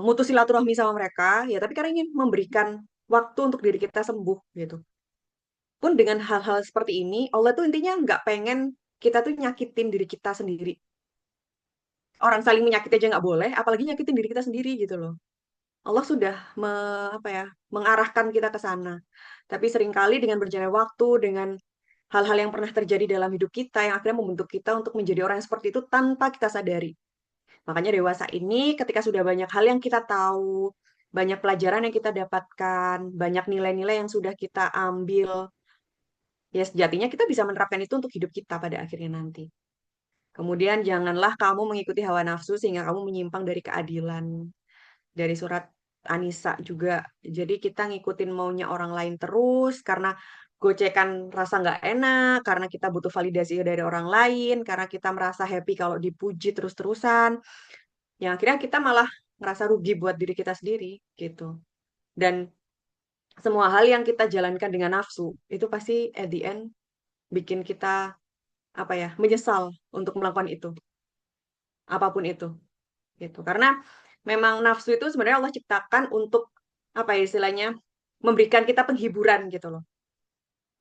mutus silaturahmi sama mereka, ya tapi karena ingin memberikan waktu untuk diri kita sembuh gitu. Pun dengan hal-hal seperti ini, Allah tuh intinya nggak pengen kita tuh nyakitin diri kita sendiri. Orang saling menyakiti aja nggak boleh, apalagi nyakitin diri kita sendiri gitu loh. Allah sudah apa ya, mengarahkan kita ke sana. Tapi seringkali dengan berjalannya waktu, dengan hal-hal yang pernah terjadi dalam hidup kita yang akhirnya membentuk kita untuk menjadi orang yang seperti itu tanpa kita sadari. Makanya dewasa ini ketika sudah banyak hal yang kita tahu, banyak pelajaran yang kita dapatkan, banyak nilai-nilai yang sudah kita ambil, ya sejatinya kita bisa menerapkan itu untuk hidup kita pada akhirnya nanti. Kemudian janganlah kamu mengikuti hawa nafsu sehingga kamu menyimpang dari keadilan. Dari surat Anisa juga. Jadi kita ngikutin maunya orang lain terus karena gocekan rasa nggak enak, karena kita butuh validasi dari orang lain, karena kita merasa happy kalau dipuji terus-terusan, yang akhirnya kita malah ngerasa rugi buat diri kita sendiri gitu. Dan semua hal yang kita jalankan dengan nafsu itu pasti at the end bikin kita apa ya menyesal untuk melakukan itu, apapun itu gitu. Karena memang nafsu itu sebenarnya Allah ciptakan untuk apa ya istilahnya memberikan kita penghiburan gitu loh.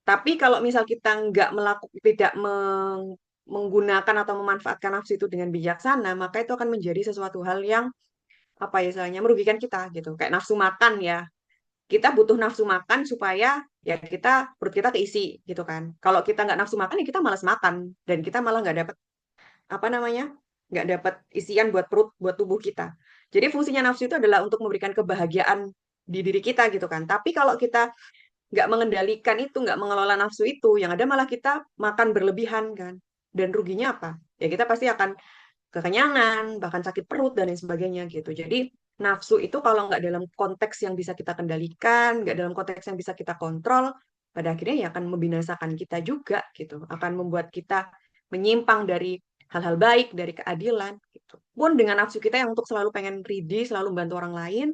Tapi kalau misal kita nggak melakukan, tidak menggunakan atau memanfaatkan nafsu itu dengan bijaksana, maka itu akan menjadi sesuatu hal yang apa ya istilahnya merugikan kita gitu. Kayak nafsu makan ya. Kita butuh nafsu makan supaya ya kita perut kita keisi gitu kan. Kalau kita nggak nafsu makan ya kita malas makan dan kita malah nggak dapat apa namanya nggak dapat isian buat perut buat tubuh kita. Jadi fungsinya nafsu itu adalah untuk memberikan kebahagiaan di diri kita gitu kan. Tapi kalau kita nggak mengendalikan itu, nggak mengelola nafsu itu, yang ada malah kita makan berlebihan kan. Dan ruginya apa? Ya kita pasti akan kekenyangan, bahkan sakit perut dan lain sebagainya gitu. Jadi nafsu itu kalau nggak dalam konteks yang bisa kita kendalikan, nggak dalam konteks yang bisa kita kontrol, pada akhirnya ya akan membinasakan kita juga gitu. Akan membuat kita menyimpang dari hal-hal baik, dari keadilan gitu. Pun dengan nafsu kita yang untuk selalu pengen ready, selalu membantu orang lain,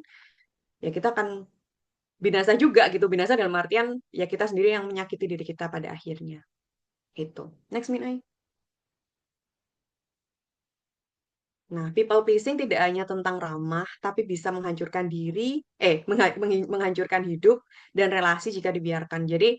ya kita akan binasa juga gitu. Binasa dalam artian ya kita sendiri yang menyakiti diri kita pada akhirnya. Gitu. Next, Minai. Nah, people pleasing tidak hanya tentang ramah, tapi bisa menghancurkan diri, menghancurkan hidup dan relasi jika dibiarkan. Jadi,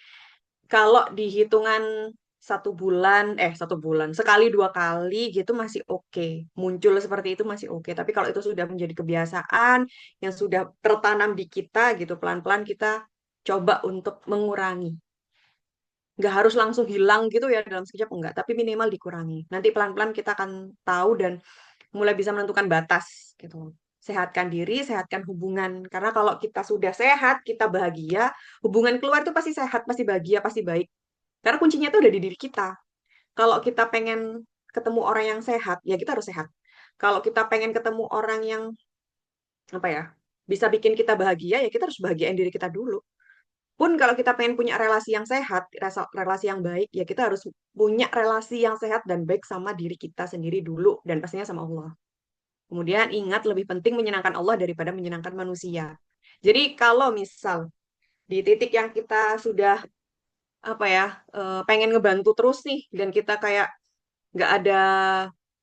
kalau di hitungan 1 bulan, 1 bulan, sekali 2 kali gitu masih oke. Muncul seperti itu masih oke. Tapi kalau itu sudah menjadi kebiasaan, yang sudah tertanam di kita gitu, pelan-pelan kita coba untuk mengurangi. Nggak harus langsung hilang gitu ya dalam sekejap, enggak. Tapi minimal dikurangi. Nanti pelan-pelan kita akan tahu dan mulai bisa menentukan batas gitu. Sehatkan diri, sehatkan hubungan. Karena kalau kita sudah sehat, kita bahagia, hubungan keluar itu pasti sehat, pasti bahagia, pasti baik. Karena kuncinya itu ada di diri kita. Kalau kita pengen ketemu orang yang sehat, ya kita harus sehat. Kalau kita pengen ketemu orang yang apa ya, bisa bikin kita bahagia, ya kita harus bahagiain diri kita dulu. Pun kalau kita pengen punya relasi yang sehat, relasi yang baik, ya kita harus punya relasi yang sehat dan baik sama diri kita sendiri dulu, dan pastinya sama Allah. Kemudian ingat lebih penting menyenangkan Allah daripada menyenangkan manusia. Jadi kalau misal di titik yang kita sudah apa ya pengen ngebantu terus nih dan kita kayak nggak ada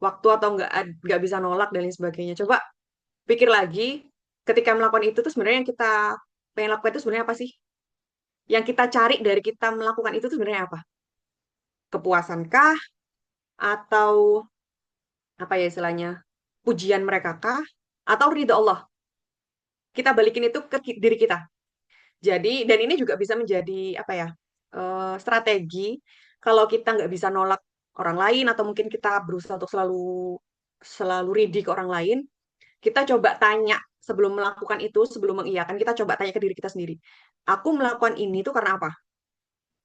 waktu atau nggak bisa nolak dan lain sebagainya. Coba pikir lagi ketika melakukan itu tuh sebenarnya yang kita pengen lakukan itu sebenarnya apa sih? Yang kita cari dari kita melakukan itu tuh sebenarnya apa? Kepuasan kah? Atau apa ya istilahnya? Pujian mereka kah? Atau ridho Allah? Kita balikin itu ke diri kita. Jadi, dan ini juga bisa menjadi apa ya strategi kalau kita nggak bisa nolak orang lain atau mungkin kita berusaha untuk selalu selalu ready ke orang lain, kita coba tanya sebelum melakukan itu, sebelum mengiyakan, kita coba tanya ke diri kita sendiri. Aku melakukan ini tuh karena apa?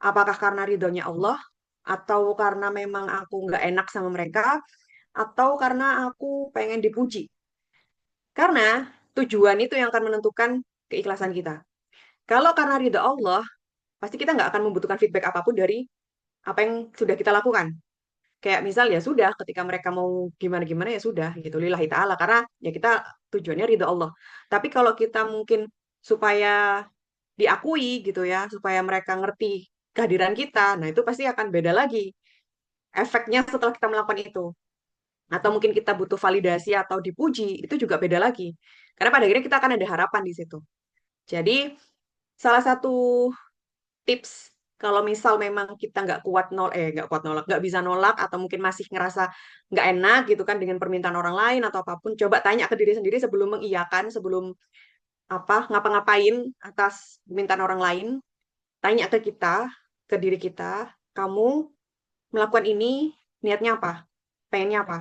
Apakah karena ridhonya Allah? Atau karena memang aku nggak enak sama mereka? Atau karena aku pengen dipuji? Karena tujuan itu yang akan menentukan keikhlasan kita. Kalau karena ridho Allah, pasti kita nggak akan membutuhkan feedback apapun dari apa yang sudah kita lakukan. Kayak misal ya sudah, ketika mereka mau gimana-gimana ya sudah, gitu, lillahi ta'ala. Karena ya kita tujuannya ridho Allah. Tapi kalau kita mungkin supaya diakui gitu ya, supaya mereka ngerti kehadiran kita, nah itu pasti akan beda lagi efeknya setelah kita melakukan itu. Atau mungkin kita butuh validasi atau dipuji, itu juga beda lagi. Karena pada akhirnya kita akan ada harapan di situ. Jadi, salah satu tips kalau misal memang kita nggak kuat nolak nggak bisa nolak atau mungkin masih ngerasa nggak enak gitu kan dengan permintaan orang lain atau apapun coba tanya ke diri sendiri sebelum mengiyakan sebelum apa ngapa-ngapain atas permintaan orang lain tanya ke kita ke diri kita kamu melakukan ini niatnya apa pengennya apa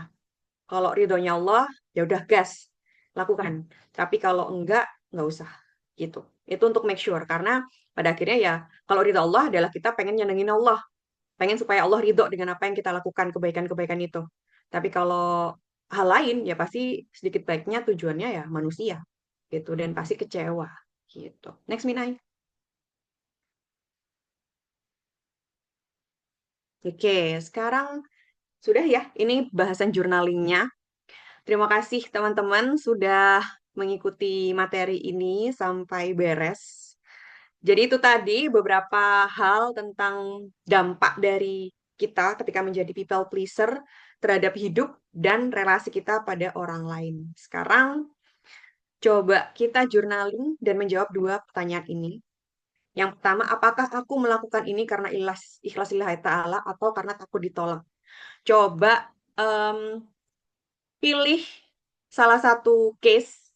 kalau ridhonya Allah ya udah gas lakukan tapi kalau nggak usah gitu itu untuk make sure karena pada akhirnya ya kalau ridho Allah adalah kita pengen nyenengin Allah pengen supaya Allah ridho dengan apa yang kita lakukan kebaikan-kebaikan itu tapi kalau hal lain ya pasti sedikit baiknya tujuannya ya manusia gitu dan pasti kecewa gitu next Minai Oke, sekarang sudah ya, ini bahasan journalingnya. Terima kasih teman-teman sudah mengikuti materi ini sampai beres. Jadi itu tadi beberapa hal tentang dampak dari kita ketika menjadi people pleaser terhadap hidup dan relasi kita pada orang lain. Sekarang coba kita journaling dan menjawab dua pertanyaan ini. Yang pertama, apakah aku melakukan ini karena ikhlas lillahi ta'ala atau karena takut ditolak? Coba em, pilih salah satu case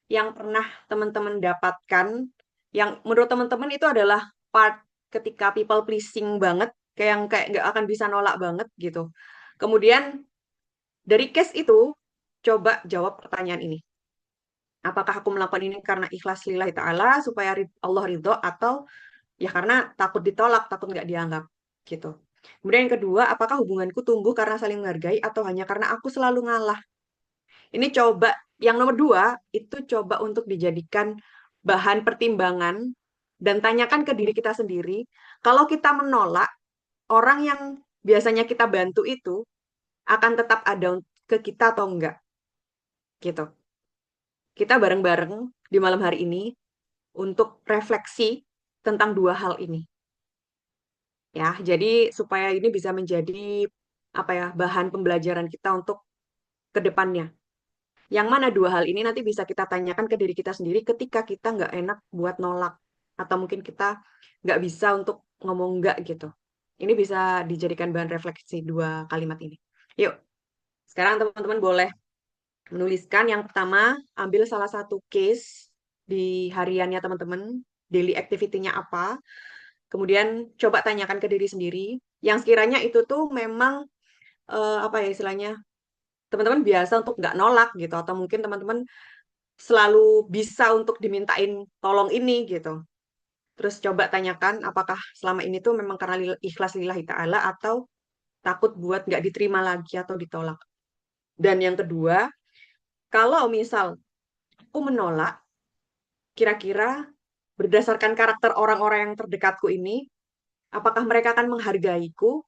yang pernah teman-teman dapatkan, yang menurut teman-teman itu adalah part ketika people pleasing banget, kayak yang kayak nggak akan bisa nolak banget gitu. Kemudian dari case itu, coba jawab pertanyaan ini. Apakah aku melakukan ini karena ikhlas lillahi ta'ala, supaya Allah ridho, atau ya karena takut ditolak, takut nggak dianggap gitu. Kemudian yang kedua, apakah hubunganku tumbuh karena saling menghargai atau hanya karena aku selalu ngalah? Ini coba, yang nomor dua, itu coba untuk dijadikan bahan pertimbangan dan tanyakan ke diri kita sendiri, kalau kita menolak, orang yang biasanya kita bantu itu akan tetap ada ke kita atau enggak, gitu. Kita bareng-bareng di malam hari ini untuk refleksi tentang dua hal ini. Ya, jadi supaya ini bisa menjadi apa ya, bahan pembelajaran kita untuk ke depannya. Yang mana dua hal ini nanti bisa kita tanyakan ke diri kita sendiri ketika kita nggak enak buat nolak. Atau mungkin kita nggak bisa untuk ngomong nggak gitu. Ini bisa dijadikan bahan refleksi dua kalimat ini. Yuk, sekarang teman-teman boleh menuliskan yang pertama, ambil salah satu case di hariannya teman-teman, daily activity-nya apa. Kemudian coba tanyakan ke diri sendiri, yang sekiranya itu tuh memang apa ya istilahnya, teman-teman biasa untuk nggak nolak gitu, atau mungkin teman-teman selalu bisa untuk dimintain tolong ini gitu. Terus coba tanyakan apakah selama ini tuh memang karena ikhlas lillahi ta'ala atau takut buat nggak diterima lagi atau ditolak. Dan yang kedua, kalau misal aku menolak, kira-kira berdasarkan karakter orang-orang yang terdekatku ini, apakah mereka akan menghargaiku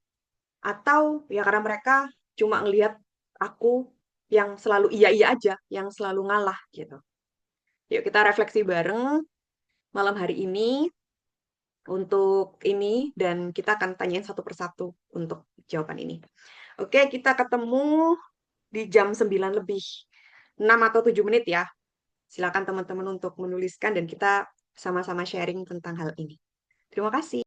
atau ya karena mereka cuma ngelihat aku yang selalu iya-iya aja, yang selalu ngalah gitu. Yuk kita refleksi bareng malam hari ini untuk ini dan kita akan tanyain satu persatu untuk jawaban ini. Oke, kita ketemu di jam 9 lebih 6 atau 7 menit ya. Silakan teman-teman untuk menuliskan dan kita sama-sama sharing tentang hal ini. Terima kasih.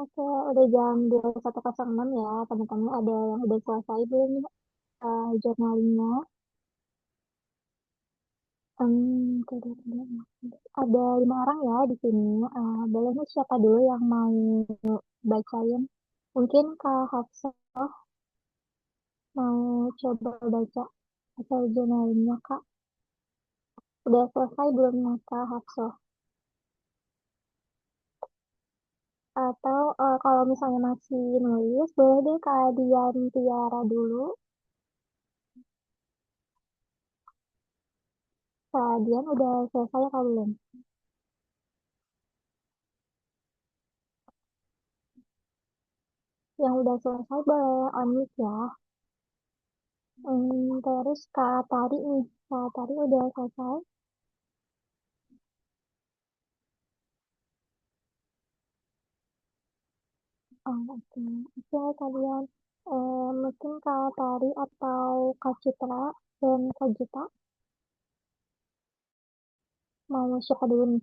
Oke, udah jam 21.06 ya, teman-teman. Ada yang udah selesai belum nih, jurnalnya? Tidak, tidak. Ada 5 orang ya di sini. Boleh nih siapa dulu yang mau bacain? Mungkin Kak Hafsah mau coba baca hasil jurnalnya, Kak. Udah selesai belum nih, Kak Hafsah? Atau kalau misalnya masih nulis, boleh deh Kak Dian Tiara dulu. Kak Dian udah selesai atau belum? Yang udah selesai boleh on mic ya. Terus Kak Tari nih. Kak Tari udah selesai. Oh, oke. Oke, kalian. Mungkin Kak Tari atau Kak Citra dan Kak Gita mau siapa dulu nih?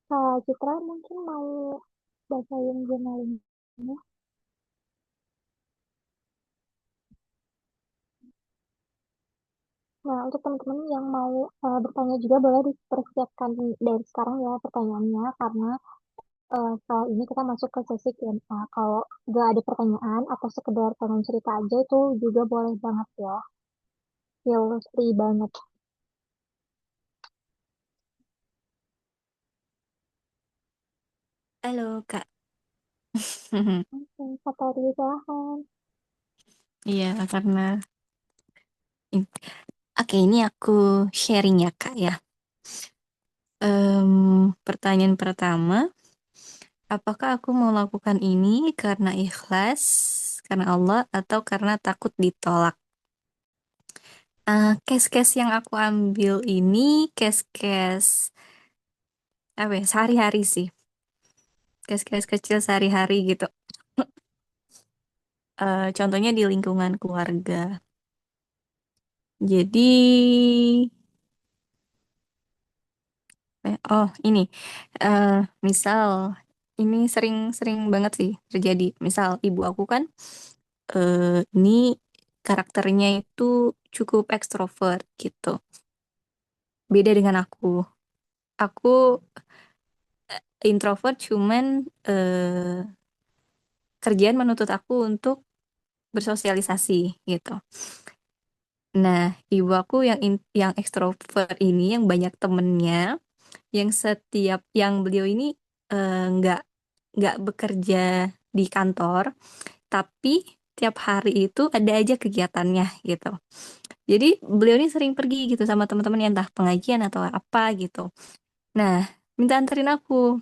Kak Citra mungkin mau bacain jurnalnya. Nah, untuk teman-teman yang mau bertanya juga boleh dipersiapkan dari sekarang ya pertanyaannya karena setelah ini kita masuk ke sesi Q&A. Kalau nggak ada pertanyaan atau sekedar pengen cerita aja itu juga boleh banget ya. Feel free banget. Halo Kak. Oke, kata silahkan. Iya, karena in- oke ini aku sharing ya Kak ya. Pertanyaan pertama, apakah aku mau lakukan ini karena ikhlas, karena Allah, atau karena takut ditolak? Case-case yang aku ambil ini case-case apa ya, sehari-hari sih. Case-case kecil sehari-hari gitu. Contohnya di lingkungan keluarga. Jadi, ini, eh misal ini sering-sering banget sih terjadi. Misal ibu aku kan ini karakternya itu cukup ekstrovert gitu. Beda dengan aku. Aku introvert cuman kerjaan menuntut aku untuk bersosialisasi gitu. Nah, ibu aku yang ekstrovert ini yang banyak temennya, yang setiap yang beliau ini nggak bekerja di kantor, tapi tiap hari itu ada aja kegiatannya gitu. Jadi beliau ini sering pergi gitu sama teman-teman yang entah pengajian atau apa gitu. Nah, minta anterin aku.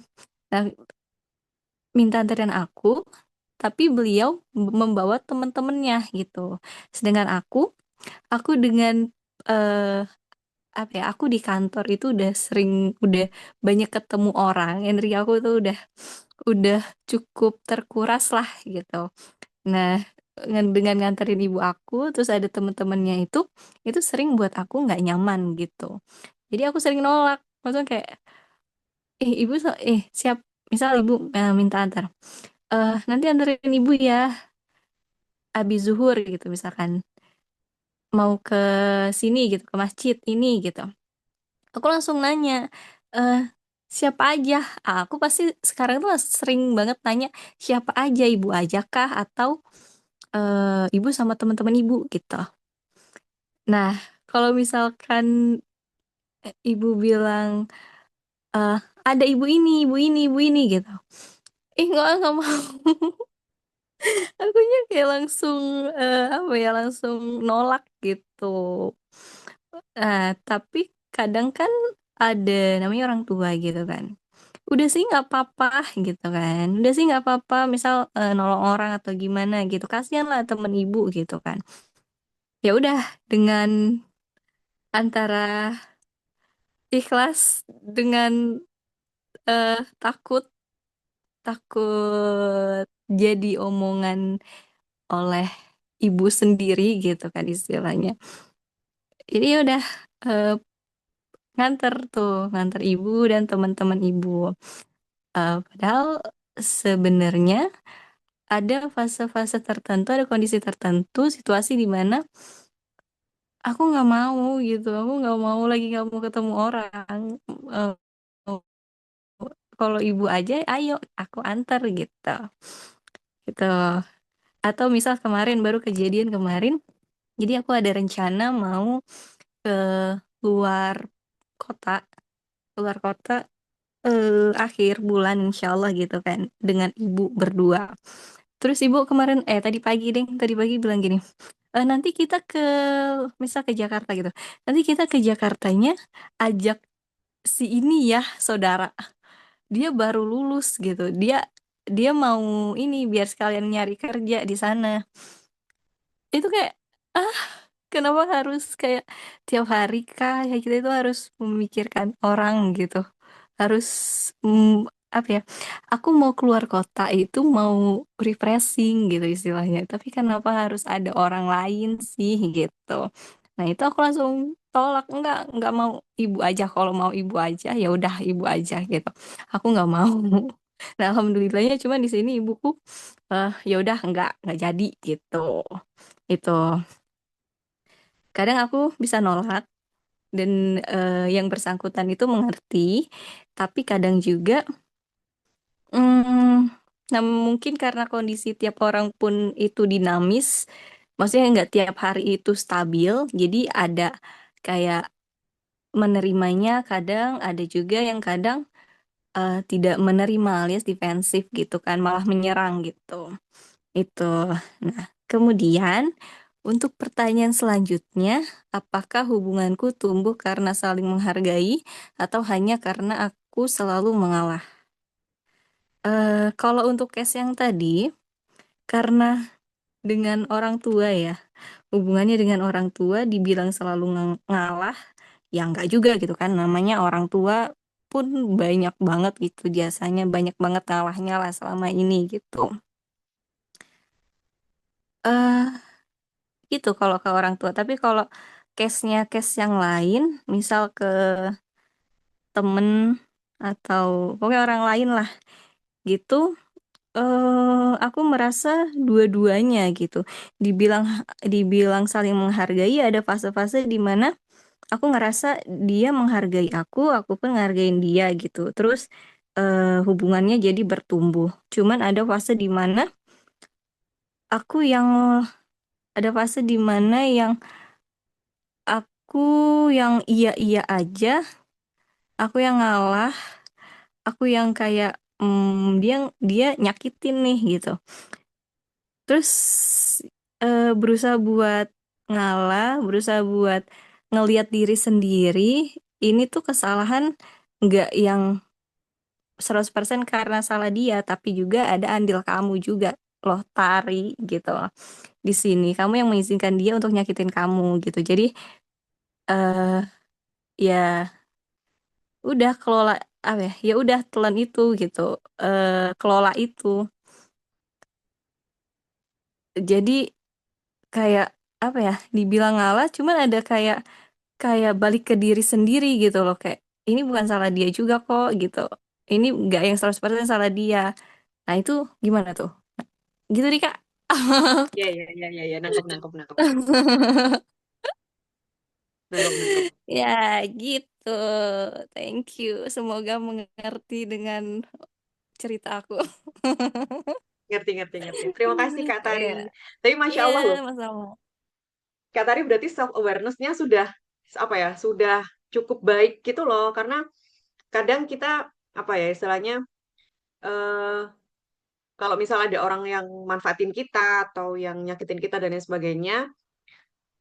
Nah, minta anterin aku, tapi beliau membawa teman-temannya gitu. Sedangkan aku dengan eh apa ya, aku di kantor itu udah banyak ketemu orang, energi aku tuh udah cukup terkuras lah gitu. Nah, dengan nganterin ibu aku, terus ada temen-temennya itu sering buat aku nggak nyaman gitu. Jadi aku sering nolak. Maksudnya kayak, ibu, siap, misal ibu minta antar. Nanti anterin ibu ya, abis zuhur gitu misalkan. Mau ke sini gitu, ke masjid ini gitu. Aku langsung nanya, eh siapa aja? Aku pasti sekarang tuh sering banget nanya, siapa aja, ibu aja kah? Atau ibu sama teman-teman ibu gitu. Nah, kalau misalkan ibu bilang, eh ada ibu ini gitu. Nggak mau. Akunya kayak langsung, apa ya, langsung nolak gitu. Tapi kadang kan ada namanya orang tua gitu kan. Udah sih nggak apa-apa gitu kan. Udah sih nggak apa-apa, misal nolong orang atau gimana gitu. Kasihan lah temen ibu gitu kan. Ya udah, dengan antara ikhlas dengan takut takut jadi omongan oleh ibu sendiri gitu kan istilahnya. Jadi ya udah, nganter ibu dan teman-teman ibu. Padahal sebenarnya ada fase-fase tertentu, ada kondisi tertentu, situasi di mana aku nggak mau gitu, aku nggak mau ketemu orang. Eh, Kalau ibu aja, ayo aku antar gitu, gitu. Atau misal kemarin baru kejadian kemarin, jadi aku ada rencana mau ke luar kota, keluar kota akhir bulan insya Allah gitu kan dengan ibu berdua. Terus ibu kemarin tadi pagi bilang gini, nanti kita ke misal ke Jakarta gitu. Nanti kita ke Jakartanya ajak si ini ya saudara. Dia baru lulus gitu. Dia dia mau ini biar sekalian nyari kerja di sana. Itu kayak ah kenapa harus kayak tiap hari kah ya kita itu harus memikirkan orang gitu. Harus apa ya? Aku mau keluar kota itu mau refreshing gitu istilahnya. Tapi kenapa harus ada orang lain sih gitu. Nah, itu aku langsung tolak, enggak mau ibu aja. Kalau mau ibu aja ya udah ibu aja gitu. Aku nggak mau. Nah, alhamdulillahnya cuma di sini ibuku ya udah nggak jadi gitu. Itu kadang aku bisa nolak dan yang bersangkutan itu mengerti, tapi kadang juga Hmm, nah mungkin karena kondisi tiap orang pun itu dinamis, maksudnya nggak tiap hari itu stabil, jadi ada kayak menerimanya kadang, ada juga yang kadang tidak menerima alias defensif gitu kan, malah menyerang gitu. Itu. Nah, kemudian untuk pertanyaan selanjutnya, apakah hubunganku tumbuh karena saling menghargai atau hanya karena aku selalu mengalah? Kalau untuk case yang tadi, karena dengan orang tua ya, hubungannya dengan orang tua dibilang selalu ngalah, ya enggak juga gitu kan. Namanya orang tua pun banyak banget gitu, biasanya banyak banget ngalahnya lah selama ini gitu. eh Gitu kalau ke orang tua. Tapi kalau case-nya case yang lain, misal ke temen atau pokoknya orang lain lah gitu, aku merasa dua-duanya gitu. Dibilang dibilang saling menghargai, ada fase-fase di mana aku ngerasa dia menghargai aku pun ngehargain dia gitu. Terus hubungannya jadi bertumbuh. Cuman aku yang ada fase di mana yang aku yang iya-iya aja, aku yang ngalah, aku yang kayak dia dia nyakitin nih gitu. Terus berusaha buat ngalah, berusaha buat ngelihat diri sendiri, ini tuh kesalahan nggak yang 100% karena salah dia, tapi juga ada andil kamu juga loh, Tari gitu loh. Di sini kamu yang mengizinkan dia untuk nyakitin kamu gitu. Jadi eh ya udah kelola apa ya? Ya udah telan itu gitu. Kelola itu. Jadi kayak apa ya? Dibilang ngalah, cuman ada kayak kayak balik ke diri sendiri gitu loh, kayak ini bukan salah dia juga kok gitu, ini nggak yang 100% salah dia. Nah itu gimana tuh gitu nih kak. Iya, iya, iya, iya, iya. Nangkep, nangkep, nangkep. Nangkep, nangkep. Ya gitu, thank you, semoga mengerti dengan cerita aku. Ngerti, ngerti, ngerti. Terima kasih, Kak Iya, Tari. Tapi Masya iya, Allah loh, masalah. Kak Tari berarti self-awareness-nya sudah, apa ya, sudah cukup baik gitu loh. Karena kadang kita, apa ya, istilahnya, eh kalau misal ada orang yang manfaatin kita, atau yang nyakitin kita, dan lain sebagainya,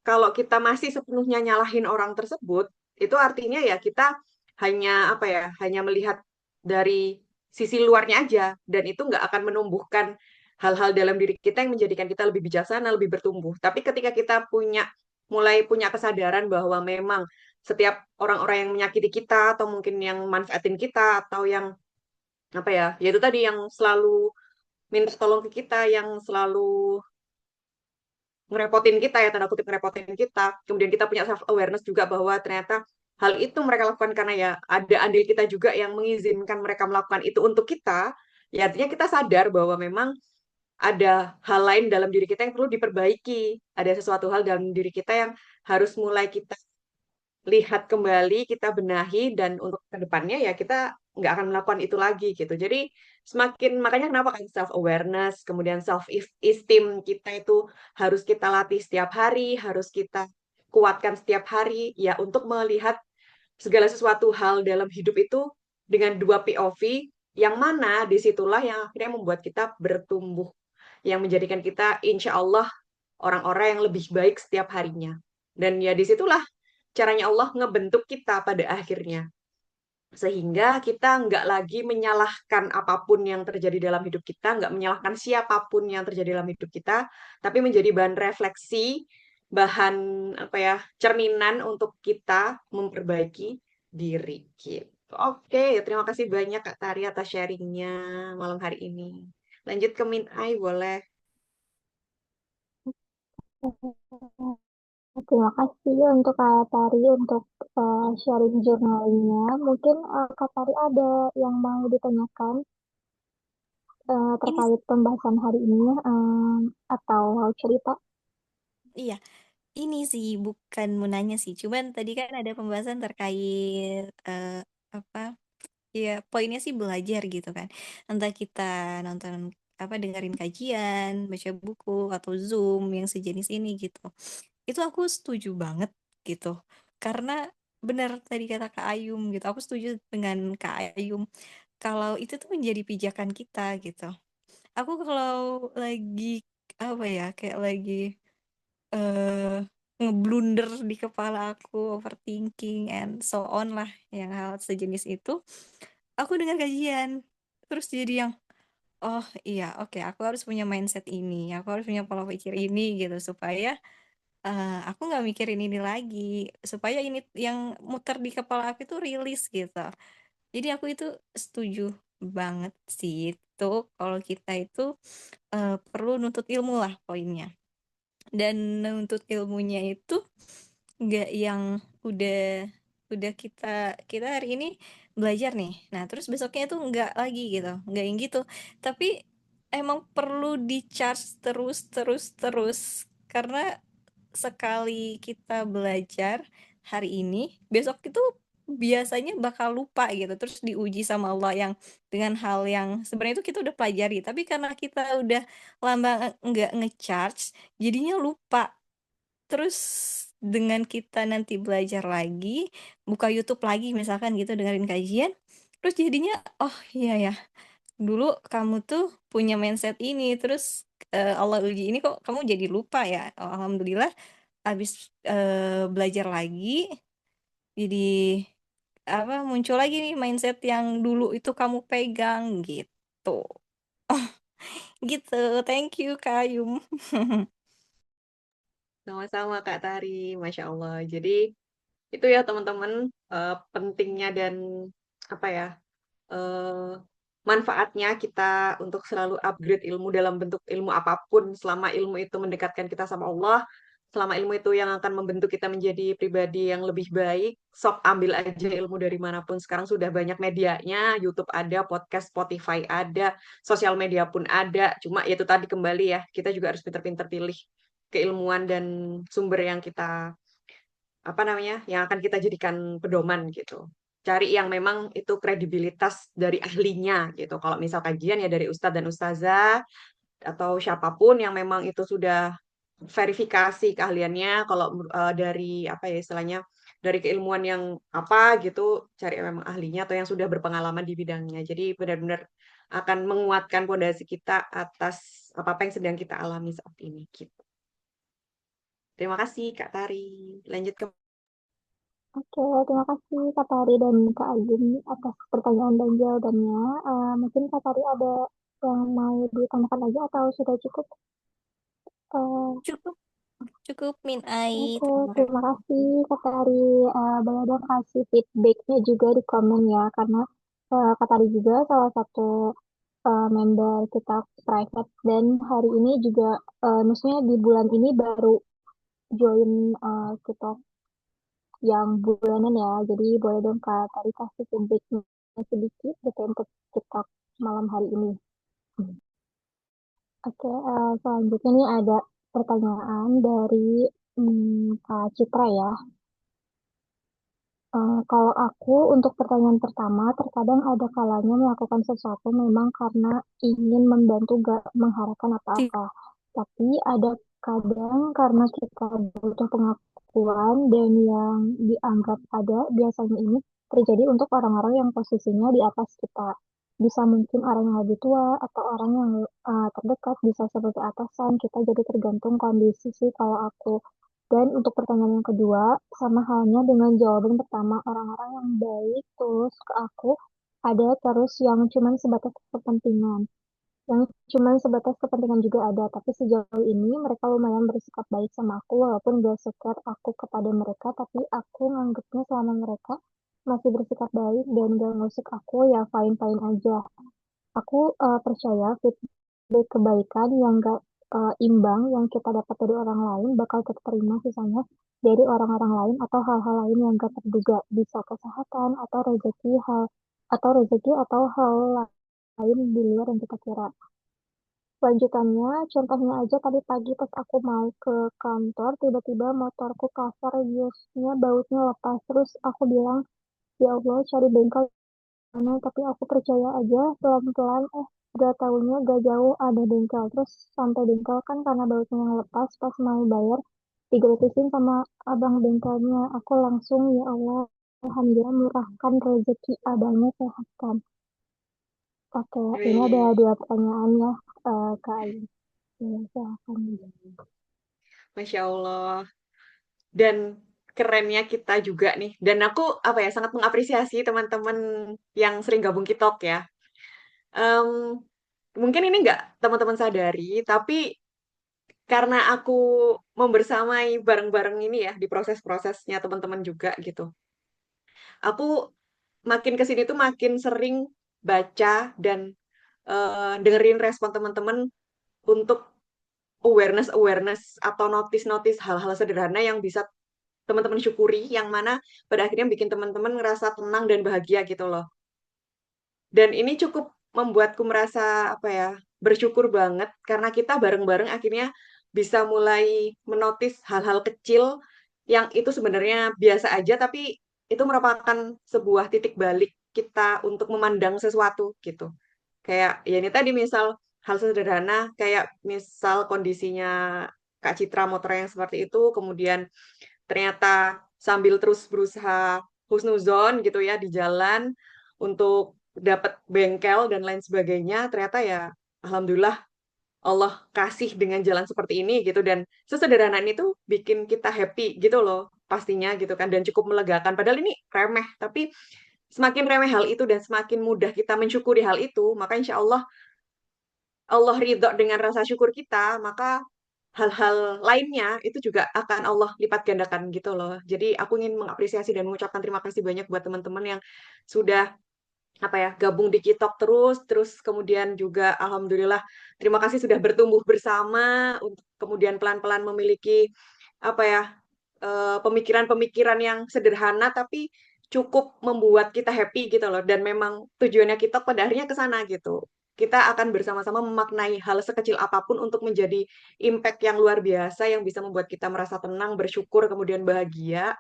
kalau kita masih sepenuhnya nyalahin orang tersebut, itu artinya ya kita hanya apa ya, hanya melihat dari sisi luarnya aja, dan itu nggak akan menumbuhkan hal-hal dalam diri kita yang menjadikan kita lebih bijaksana, lebih bertumbuh. Tapi ketika kita mulai punya kesadaran bahwa memang setiap orang-orang yang menyakiti kita, atau mungkin yang manfaatin kita, atau yang apa ya, yaitu tadi yang selalu minta tolong ke kita, yang selalu ngerepotin kita ya, tanda kutip ngerepotin kita. Kemudian kita punya self awareness juga bahwa ternyata hal itu mereka lakukan karena ya ada andil kita juga yang mengizinkan mereka melakukan itu untuk kita, ya artinya kita sadar bahwa memang ada hal lain dalam diri kita yang perlu diperbaiki. Ada sesuatu hal dalam diri kita yang harus mulai kita lihat kembali, kita benahi, dan untuk kedepannya ya kita nggak akan melakukan itu lagi gitu. Jadi semakin, makanya kenapa kan self awareness, kemudian self esteem kita itu harus kita latih setiap hari, harus kita kuatkan setiap hari ya untuk melihat segala sesuatu hal dalam hidup itu dengan dua POV, yang mana disitulah yang akhirnya membuat kita bertumbuh, yang menjadikan kita insya Allah orang-orang yang lebih baik setiap harinya. Dan ya disitulah caranya Allah ngebentuk kita pada akhirnya. Sehingga kita nggak lagi menyalahkan apapun yang terjadi dalam hidup kita, nggak menyalahkan siapapun yang terjadi dalam hidup kita, tapi menjadi bahan refleksi, bahan apa ya, cerminan untuk kita memperbaiki diri gitu. Oke, terima kasih banyak Kak Tari atas sharingnya malam hari ini. Lanjut ke Min Ai, boleh. Terima kasih untuk Kak Tari untuk sharing jurnalnya. Mungkin Kak Tari ada yang mau ditanyakan Ini terkait pembahasan hari ini atau mau cerita? iya, ini sih bukan mau nanya sih, cuman tadi kan ada pembahasan terkait apa? Ya, poinnya sih belajar gitu kan. Entah kita nonton dengerin kajian, baca buku atau Zoom yang sejenis ini gitu. Itu aku setuju banget gitu. Karena benar tadi kata Kak Ayum gitu. Aku setuju dengan Kak Ayum kalau itu tuh menjadi pijakan kita gitu. Aku kalau lagi kayak lagi eh ngeblunder di kepala aku, overthinking and so on lah, yang hal sejenis itu, aku dengar kajian, terus jadi yang, oh iya, oke, aku harus punya mindset ini, aku harus punya pola pikir ini gitu, supaya aku nggak mikirin ini lagi, supaya ini yang muter di kepala aku itu rilis gitu. Jadi aku itu setuju banget sih itu kalau kita itu perlu nuntut ilmu lah poinnya. Dan nuntut ilmunya itu nggak yang udah udah kita hari ini belajar nih, nah terus besoknya itu nggak lagi gitu, nggak yang gitu, tapi emang perlu di charge terus terus terus, karena sekali kita belajar hari ini, besok itu biasanya bakal lupa gitu, terus diuji sama Allah yang dengan hal yang sebenarnya itu kita udah pelajari, tapi karena kita udah lama nggak ngecharge, jadinya lupa. Terus dengan kita nanti belajar lagi, buka YouTube lagi misalkan gitu, dengerin kajian, terus jadinya, oh iya ya, dulu kamu tuh punya mindset ini, terus Allah uji ini kok kamu jadi lupa ya. Oh, alhamdulillah habis belajar lagi, jadi muncul lagi nih mindset yang dulu itu kamu pegang gitu. Gitu. Thank you Kak Yum. Sama-sama Kak Tari, Masya Allah. Jadi itu ya teman-teman, pentingnya dan apa ya, eh, manfaatnya kita untuk selalu upgrade ilmu dalam bentuk ilmu apapun, selama ilmu itu mendekatkan kita sama Allah, selama ilmu itu yang akan membentuk kita menjadi pribadi yang lebih baik, sok ambil aja ilmu dari manapun. Sekarang sudah banyak medianya, YouTube ada, podcast Spotify ada, sosial media pun ada. Cuma ya itu tadi kembali ya, kita juga harus pinter-pinter pilih keilmuan dan sumber yang kita apa namanya, yang akan kita jadikan pedoman gitu. Cari yang memang itu kredibilitas dari ahlinya gitu. Kalau misal kajian ya dari ustadz dan ustazah atau siapapun yang memang itu sudah verifikasi keahliannya. Kalau dari apa ya istilahnya, dari keilmuan yang apa gitu, cari yang memang ahlinya atau yang sudah berpengalaman di bidangnya. Jadi benar-benar akan menguatkan pondasi kita atas apa-apa yang sedang kita alami saat ini gitu. Terima kasih Kak Tari. Lanjut ke Oke, terima kasih Kak Tari dan Kak Agim atas pertanyaan dan jawabannya. Mungkin Kak Tari ada yang mau ditanyakan lagi atau sudah cukup? Eh, Cukup, cukup Min Ai. Oke, Terima terima kasih. kasih Kak Tari. Boleh dong kasih feedbacknya juga di komen ya, karena Kak Tari juga salah satu member kita private dan hari ini juga, maksudnya di bulan ini baru join kita yang bulanan ya. Jadi boleh dong Kak tadi kasih feedbacknya sedikit gitu untuk kita malam hari ini. Oke, selanjutnya nih ada pertanyaan dari Kak Citra ya. Kalau aku untuk pertanyaan pertama, terkadang ada kalanya melakukan sesuatu memang karena ingin membantu gak mengharapkan Si- apa-apa. Tapi ada kadang karena kita butuh pengakuan dan yang dianggap ada biasanya ini terjadi untuk orang-orang yang posisinya di atas kita. Bisa mungkin orang yang lebih tua atau orang yang terdekat, bisa seperti atasan. Kita jadi tergantung kondisi sih kalau aku. Dan untuk pertanyaan yang kedua, sama halnya dengan jawaban pertama, orang-orang yang baik tulus ke aku ada terus yang cuman sebatas kepentingan. Yang cuman sebatas kepentingan juga ada, tapi sejauh ini mereka lumayan bersikap baik sama aku, walaupun gak sekat aku kepada mereka, tapi aku nganggepnya selama mereka masih bersikap baik dan gak ngusik aku, ya fine-fine aja. Aku percaya feedback kebaikan yang gak imbang yang kita dapat dari orang lain bakal terterima sisanya dari orang-orang lain atau hal-hal lain yang gak terduga, bisa kesehatan atau rezeki atau hal lain di luar yang kita kira. Lanjutannya, contohnya aja tadi pagi pas aku mau ke kantor, tiba-tiba motorku cover biusnya bautnya lepas. Terus aku bilang, ya Allah cari bengkel mana, tapi aku percaya aja pelan-pelan, gak taunya gak jauh ada bengkel. Terus sampai bengkel kan karena bautnya yang lepas, pas mau bayar digratisin sama abang bengkelnya. Aku langsung, ya Allah alhamdulillah murahkan rezeki abangnya sehat kan. Oke, ini ada Wih, dua pertanyaan ya, Kak Ayu. Ya, silakan. Masya Allah. Dan kerennya kita juga nih. Dan aku apa ya sangat mengapresiasi teman-teman yang sering gabung Kitok ya. Em, Mungkin ini nggak teman-teman sadari, tapi karena aku membersamai bareng-bareng ini ya di proses-prosesnya teman-teman juga gitu. Aku makin ke sini tuh makin sering baca dan dengerin respon teman-teman untuk awareness atau notice hal-hal sederhana yang bisa teman-teman syukuri, yang mana pada akhirnya bikin teman-teman ngerasa tenang dan bahagia gitu loh. Dan ini cukup membuatku merasa apa ya, bersyukur banget karena kita bareng-bareng akhirnya bisa mulai menotis hal-hal kecil yang itu sebenarnya biasa aja tapi itu merupakan sebuah titik balik kita untuk memandang sesuatu gitu. Kayak ya ini tadi misal hal sederhana kayak misal kondisinya Kak Citra motor yang seperti itu kemudian ternyata sambil terus berusaha husnuzon gitu ya di jalan untuk dapat bengkel dan lain sebagainya, ternyata ya alhamdulillah Allah kasih dengan jalan seperti ini gitu dan sesederhana ini tuh bikin kita happy gitu loh pastinya gitu kan dan cukup melegakan padahal ini remeh tapi semakin remeh hal itu dan semakin mudah kita mensyukuri hal itu maka insya Allah Allah ridho dengan rasa syukur kita maka hal-hal lainnya itu juga akan Allah lipat gandakan gitu loh. Jadi aku ingin mengapresiasi dan mengucapkan terima kasih banyak buat teman-teman yang sudah apa ya gabung di Kitok terus kemudian juga alhamdulillah terima kasih sudah bertumbuh bersama untuk kemudian pelan-pelan memiliki apa ya pemikiran-pemikiran yang sederhana tapi cukup membuat kita happy gitu loh dan memang tujuannya kita pada akhirnya ke sana gitu. Kita akan bersama-sama memaknai hal sekecil apapun untuk menjadi impact yang luar biasa yang bisa membuat kita merasa tenang, bersyukur, kemudian bahagia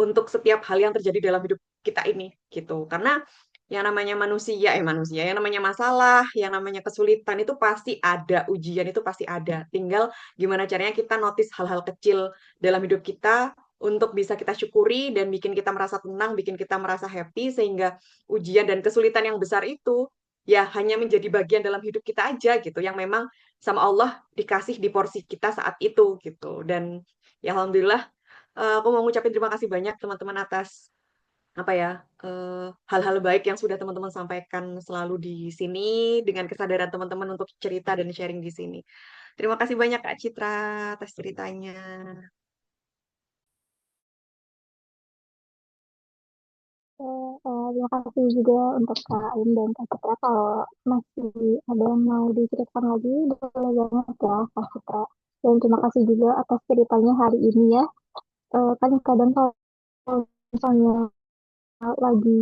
untuk setiap hal yang terjadi dalam hidup kita ini gitu. Karena yang namanya manusia, yang namanya masalah, yang namanya kesulitan itu pasti ada, ujian itu pasti ada. Tinggal gimana caranya kita notice hal-hal kecil dalam hidup kita untuk bisa kita syukuri dan bikin kita merasa tenang, bikin kita merasa happy sehingga ujian dan kesulitan yang besar itu ya hanya menjadi bagian dalam hidup kita aja gitu yang memang sama Allah dikasih di porsi kita saat itu gitu. Dan ya alhamdulillah aku mau ngucapin terima kasih banyak teman-teman atas apa ya hal-hal baik yang sudah teman-teman sampaikan selalu di sini dengan kesadaran teman-teman untuk cerita dan sharing di sini. Terima kasih banyak Kak Citra atas ceritanya. Terima kasih juga untuk Kak Ain dan Kak Citra. Kalau masih ada yang mau diceritakan lagi, boleh banget ya Kak Citra. Dan terima kasih juga atas ceritanya hari ini ya. Kan kadang kalau kalau misalnya lagi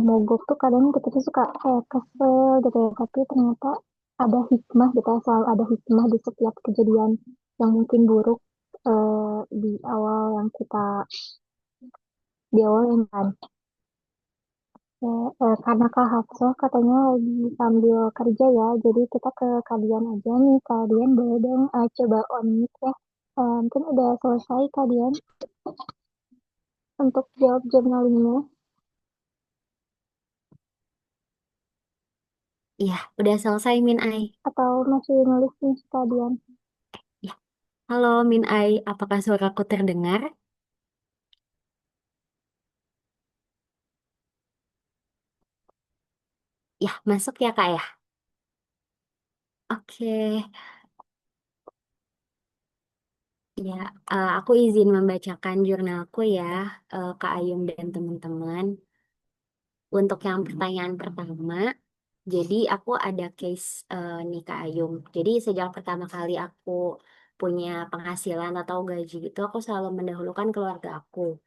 mogok tuh kadang kita tuh suka kayak kesel gitu ya, tapi ternyata ada hikmah gitu ya, selalu ada hikmah di setiap kejadian yang mungkin buruk di awal yang kita di awal yang kan. Karena Kak Hafsah katanya lagi sambil kerja ya, jadi kita ke kalian aja nih, kalian boleh dong coba on mic ya. Mungkin udah selesai kalian untuk jawab jurnalnya Iya, udah selesai Min Ai. atau masih nulis nih kalian? Ya. Halo Min Ai, apakah suaraku terdengar? Ya, masuk ya Kak ya. Oke, ya, aku izin membacakan jurnalku ya, Kak Ayum dan teman-teman. Untuk yang pertanyaan pertama, jadi aku ada case nih Kak Ayum. Jadi sejak pertama kali aku punya penghasilan atau gaji itu, aku selalu mendahulukan keluarga aku.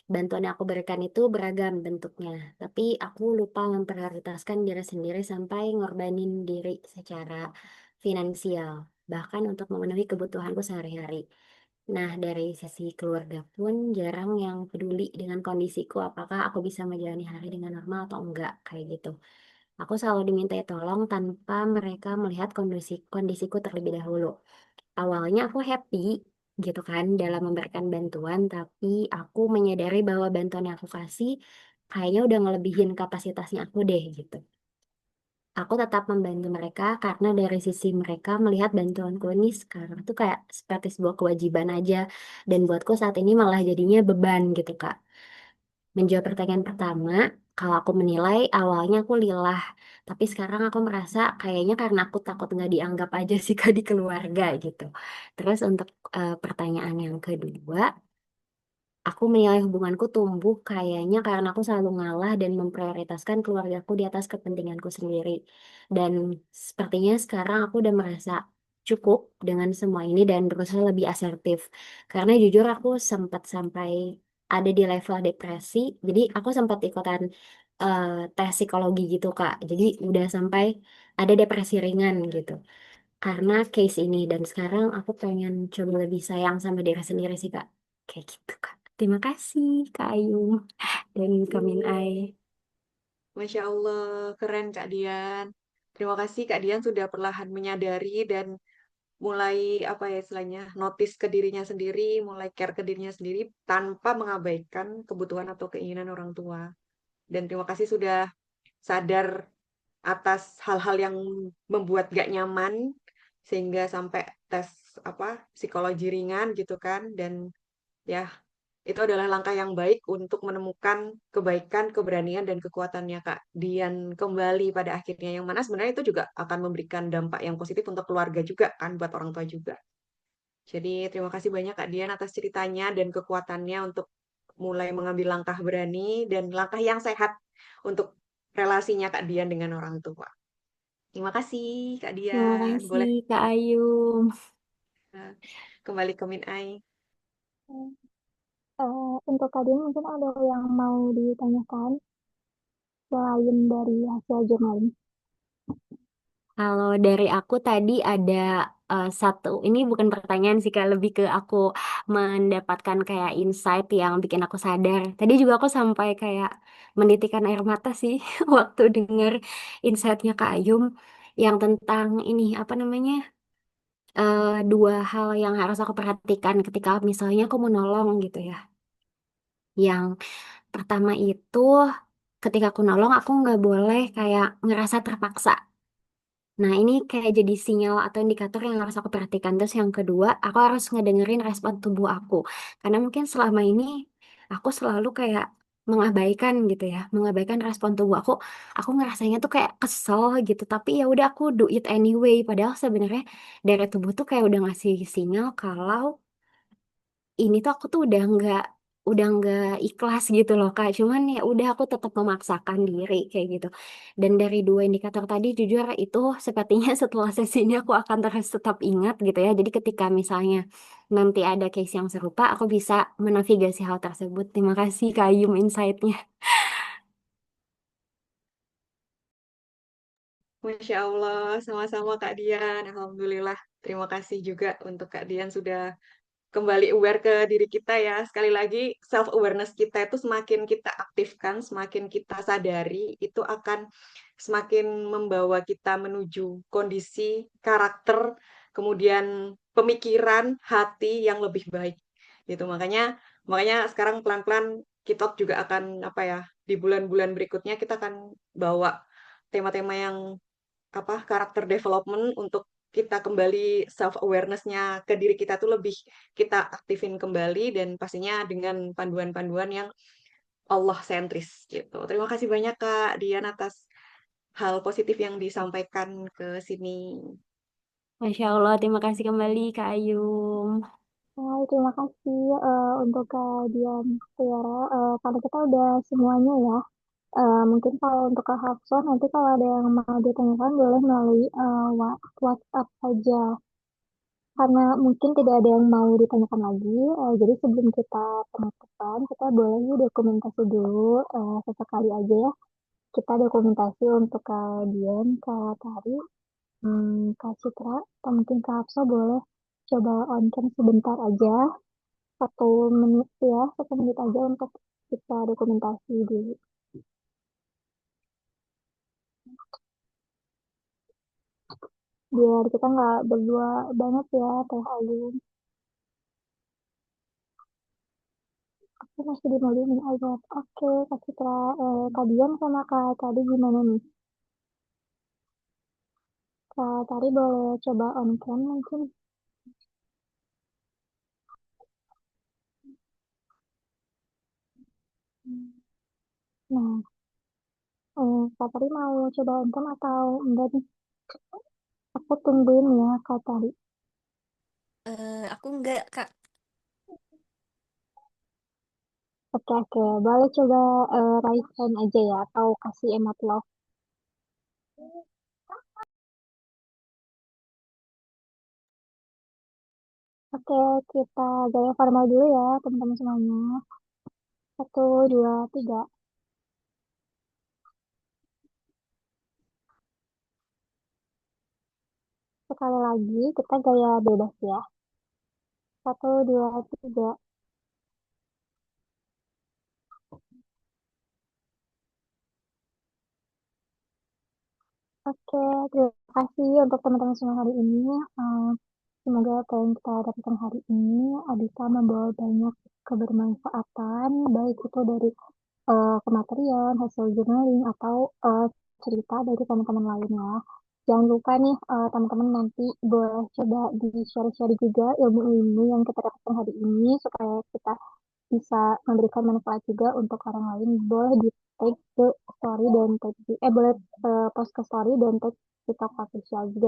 Bantuan yang aku berikan itu beragam bentuknya, tapi aku lupa memprioritaskan diri sendiri sampai ngorbanin diri secara finansial, bahkan untuk memenuhi kebutuhanku sehari-hari. Nah, dari sisi keluarga pun jarang yang peduli dengan kondisiku, apakah aku bisa menjalani hari dengan normal atau enggak, kayak gitu. Aku selalu dimintai tolong tanpa mereka melihat kondisiku terlebih dahulu. Awalnya aku happy gitu kan dalam memberikan bantuan, tapi aku menyadari bahwa bantuan yang aku kasih kayaknya udah ngelebihin kapasitasnya aku deh gitu. Aku tetap membantu mereka karena dari sisi mereka melihat bantuanku ini sekarang tuh kayak seperti sebuah kewajiban aja. Dan buatku saat ini malah jadinya beban gitu Kak. Menjawab pertanyaan pertama, kalau aku menilai awalnya aku lillah, tapi sekarang aku merasa kayaknya karena aku takut nggak dianggap aja sih Kak di keluarga gitu. Terus untuk pertanyaan yang kedua, aku menilai hubunganku tumbuh kayaknya karena aku selalu ngalah dan memprioritaskan keluargaku di atas kepentinganku sendiri. Dan sepertinya sekarang aku udah merasa cukup dengan semua ini dan berusaha lebih asertif. Karena jujur aku sempat sampai ada di level depresi. Jadi aku sempat ikutan eh, tes psikologi gitu Kak. Jadi udah sampai ada depresi ringan gitu karena case ini dan sekarang aku pengen coba lebih sayang sama diri sendiri sih Kak. Kayak gitu Kak. Terima kasih Kak Ayu dan Kak Minai. Masya Allah, keren Kak Dian. Terima kasih Kak Dian sudah perlahan menyadari dan mulai apa ya istilahnya, notice ke dirinya sendiri, mulai care ke dirinya sendiri tanpa mengabaikan kebutuhan atau keinginan orang tua. Dan terima kasih sudah sadar atas hal-hal yang membuat gak nyaman sehingga sampai tes apa psikologi ringan gitu kan. Dan ya, itu adalah langkah yang baik untuk menemukan kebaikan, keberanian, dan kekuatannya Kak Dian kembali pada akhirnya. Yang mana sebenarnya itu juga akan memberikan dampak yang positif untuk keluarga juga kan, buat orang tua juga. Jadi terima kasih banyak Kak Dian atas ceritanya dan kekuatannya untuk mulai mengambil langkah berani dan langkah yang sehat untuk relasinya Kak Dian dengan orang tua. Terima kasih Kak Terima Dian. kasih Boleh Kak Ayu. eh, kembali ke Min Ai. Untuk kalian mungkin ada yang mau ditanyakan selain dari hasil jurnal. Kalau dari aku tadi ada satu, ini bukan pertanyaan sih Kak, lebih ke aku mendapatkan kayak insight yang bikin aku sadar. Tadi juga aku sampai kayak menitikan air mata sih waktu dengar insightnya Kak Ayum yang tentang ini apa namanya? Dua hal yang harus aku perhatikan ketika misalnya aku mau nolong gitu ya. Yang pertama itu ketika aku nolong aku nggak boleh kayak ngerasa terpaksa. Nah ini kayak jadi sinyal atau indikator yang harus aku perhatikan. Terus yang kedua aku harus ngedengerin respon tubuh aku. Karena mungkin selama ini aku selalu kayak mengabaikan gitu ya, mengabaikan respon tubuh aku. Aku ngerasanya tuh kayak kesel gitu, tapi ya udah aku do it anyway. Padahal sebenarnya dari tubuh tuh kayak udah ngasih sinyal kalau ini tuh aku tuh udah nggak ikhlas gitu loh Kak. Cuman ya udah aku tetap memaksakan diri kayak gitu. Dan dari dua indikator tadi jujur itu sepertinya setelah sesi ini aku akan terus tetap ingat gitu ya. Jadi ketika misalnya nanti ada case yang serupa, aku bisa menavigasi hal tersebut. Terima kasih Kak Ayum insight-nya. Masya Allah, sama-sama Kak Dian. Alhamdulillah. Terima kasih juga untuk Kak Dian sudah kembali aware ke diri kita ya. Sekali lagi, self-awareness kita itu semakin kita aktifkan, semakin kita sadari, itu akan semakin membawa kita menuju kondisi, karakter, kemudian pemikiran, hati yang lebih baik. Gitu. Makanya sekarang pelan-pelan kita juga akan apa ya, di bulan-bulan berikutnya kita akan bawa tema-tema yang karakter development untuk kita kembali self awareness-nya ke diri kita tuh lebih kita aktifin kembali dan pastinya dengan panduan-panduan yang Allah sentris gitu. Terima kasih banyak Kak Dian atas hal positif yang disampaikan ke sini. Masya Allah, terima kasih kembali Kak Ayum. Hai, terima kasih untuk kehadiran Tiara. Karena kita udah semuanya ya. Mungkin kalau untuk Kak Hafsah, nanti kalau ada yang mau ditanyakan boleh melalui WhatsApp saja. Karena mungkin tidak ada yang mau ditanyakan lagi, jadi sebelum kita penutupan, kita boleh yuk dokumentasi dulu, sesekali aja ya. Kita dokumentasi untuk kalian, Kak Tari, Kak Citra, atau mungkin Kak Hafsah boleh coba on cam sebentar aja, 1 menit ya, 1 menit aja untuk kita dokumentasi dulu. Biar kita nggak berdua banget ya, Teh Ayu. Aku masih di mode nih, iPad. Oke, Kak Citra, Kak Dian sama Kak Tadi gimana nih? Kak Tari boleh coba on cam mungkin. Nah, Kak Tari mau coba on cam atau enggak nih? Aku tungguin ya Kak Tari. Aku enggak, Kak. Oke, oke. Boleh coba raise hand aja ya, atau kasih emot love. Oke, kita gaya formal dulu ya, teman-teman semuanya. 1, 2, 3. Sekali lagi, kita gaya bebas ya. 1, 2, 3. Oke, terima kasih untuk teman-teman semua hari ini. Semoga apa yang kita dapatkan hari ini bisa membawa banyak kebermanfaatan, baik itu dari kematerian, hasil journaling, atau cerita dari teman-teman lainnya. Jangan lupa nih, teman-teman nanti boleh coba di-share-share juga ilmu-ilmu yang kita dapatkan hari ini, supaya kita bisa memberikan manfaat juga untuk orang lain. Boleh di tag ke story dan tag, boleh post ke story dan tag TikTok official juga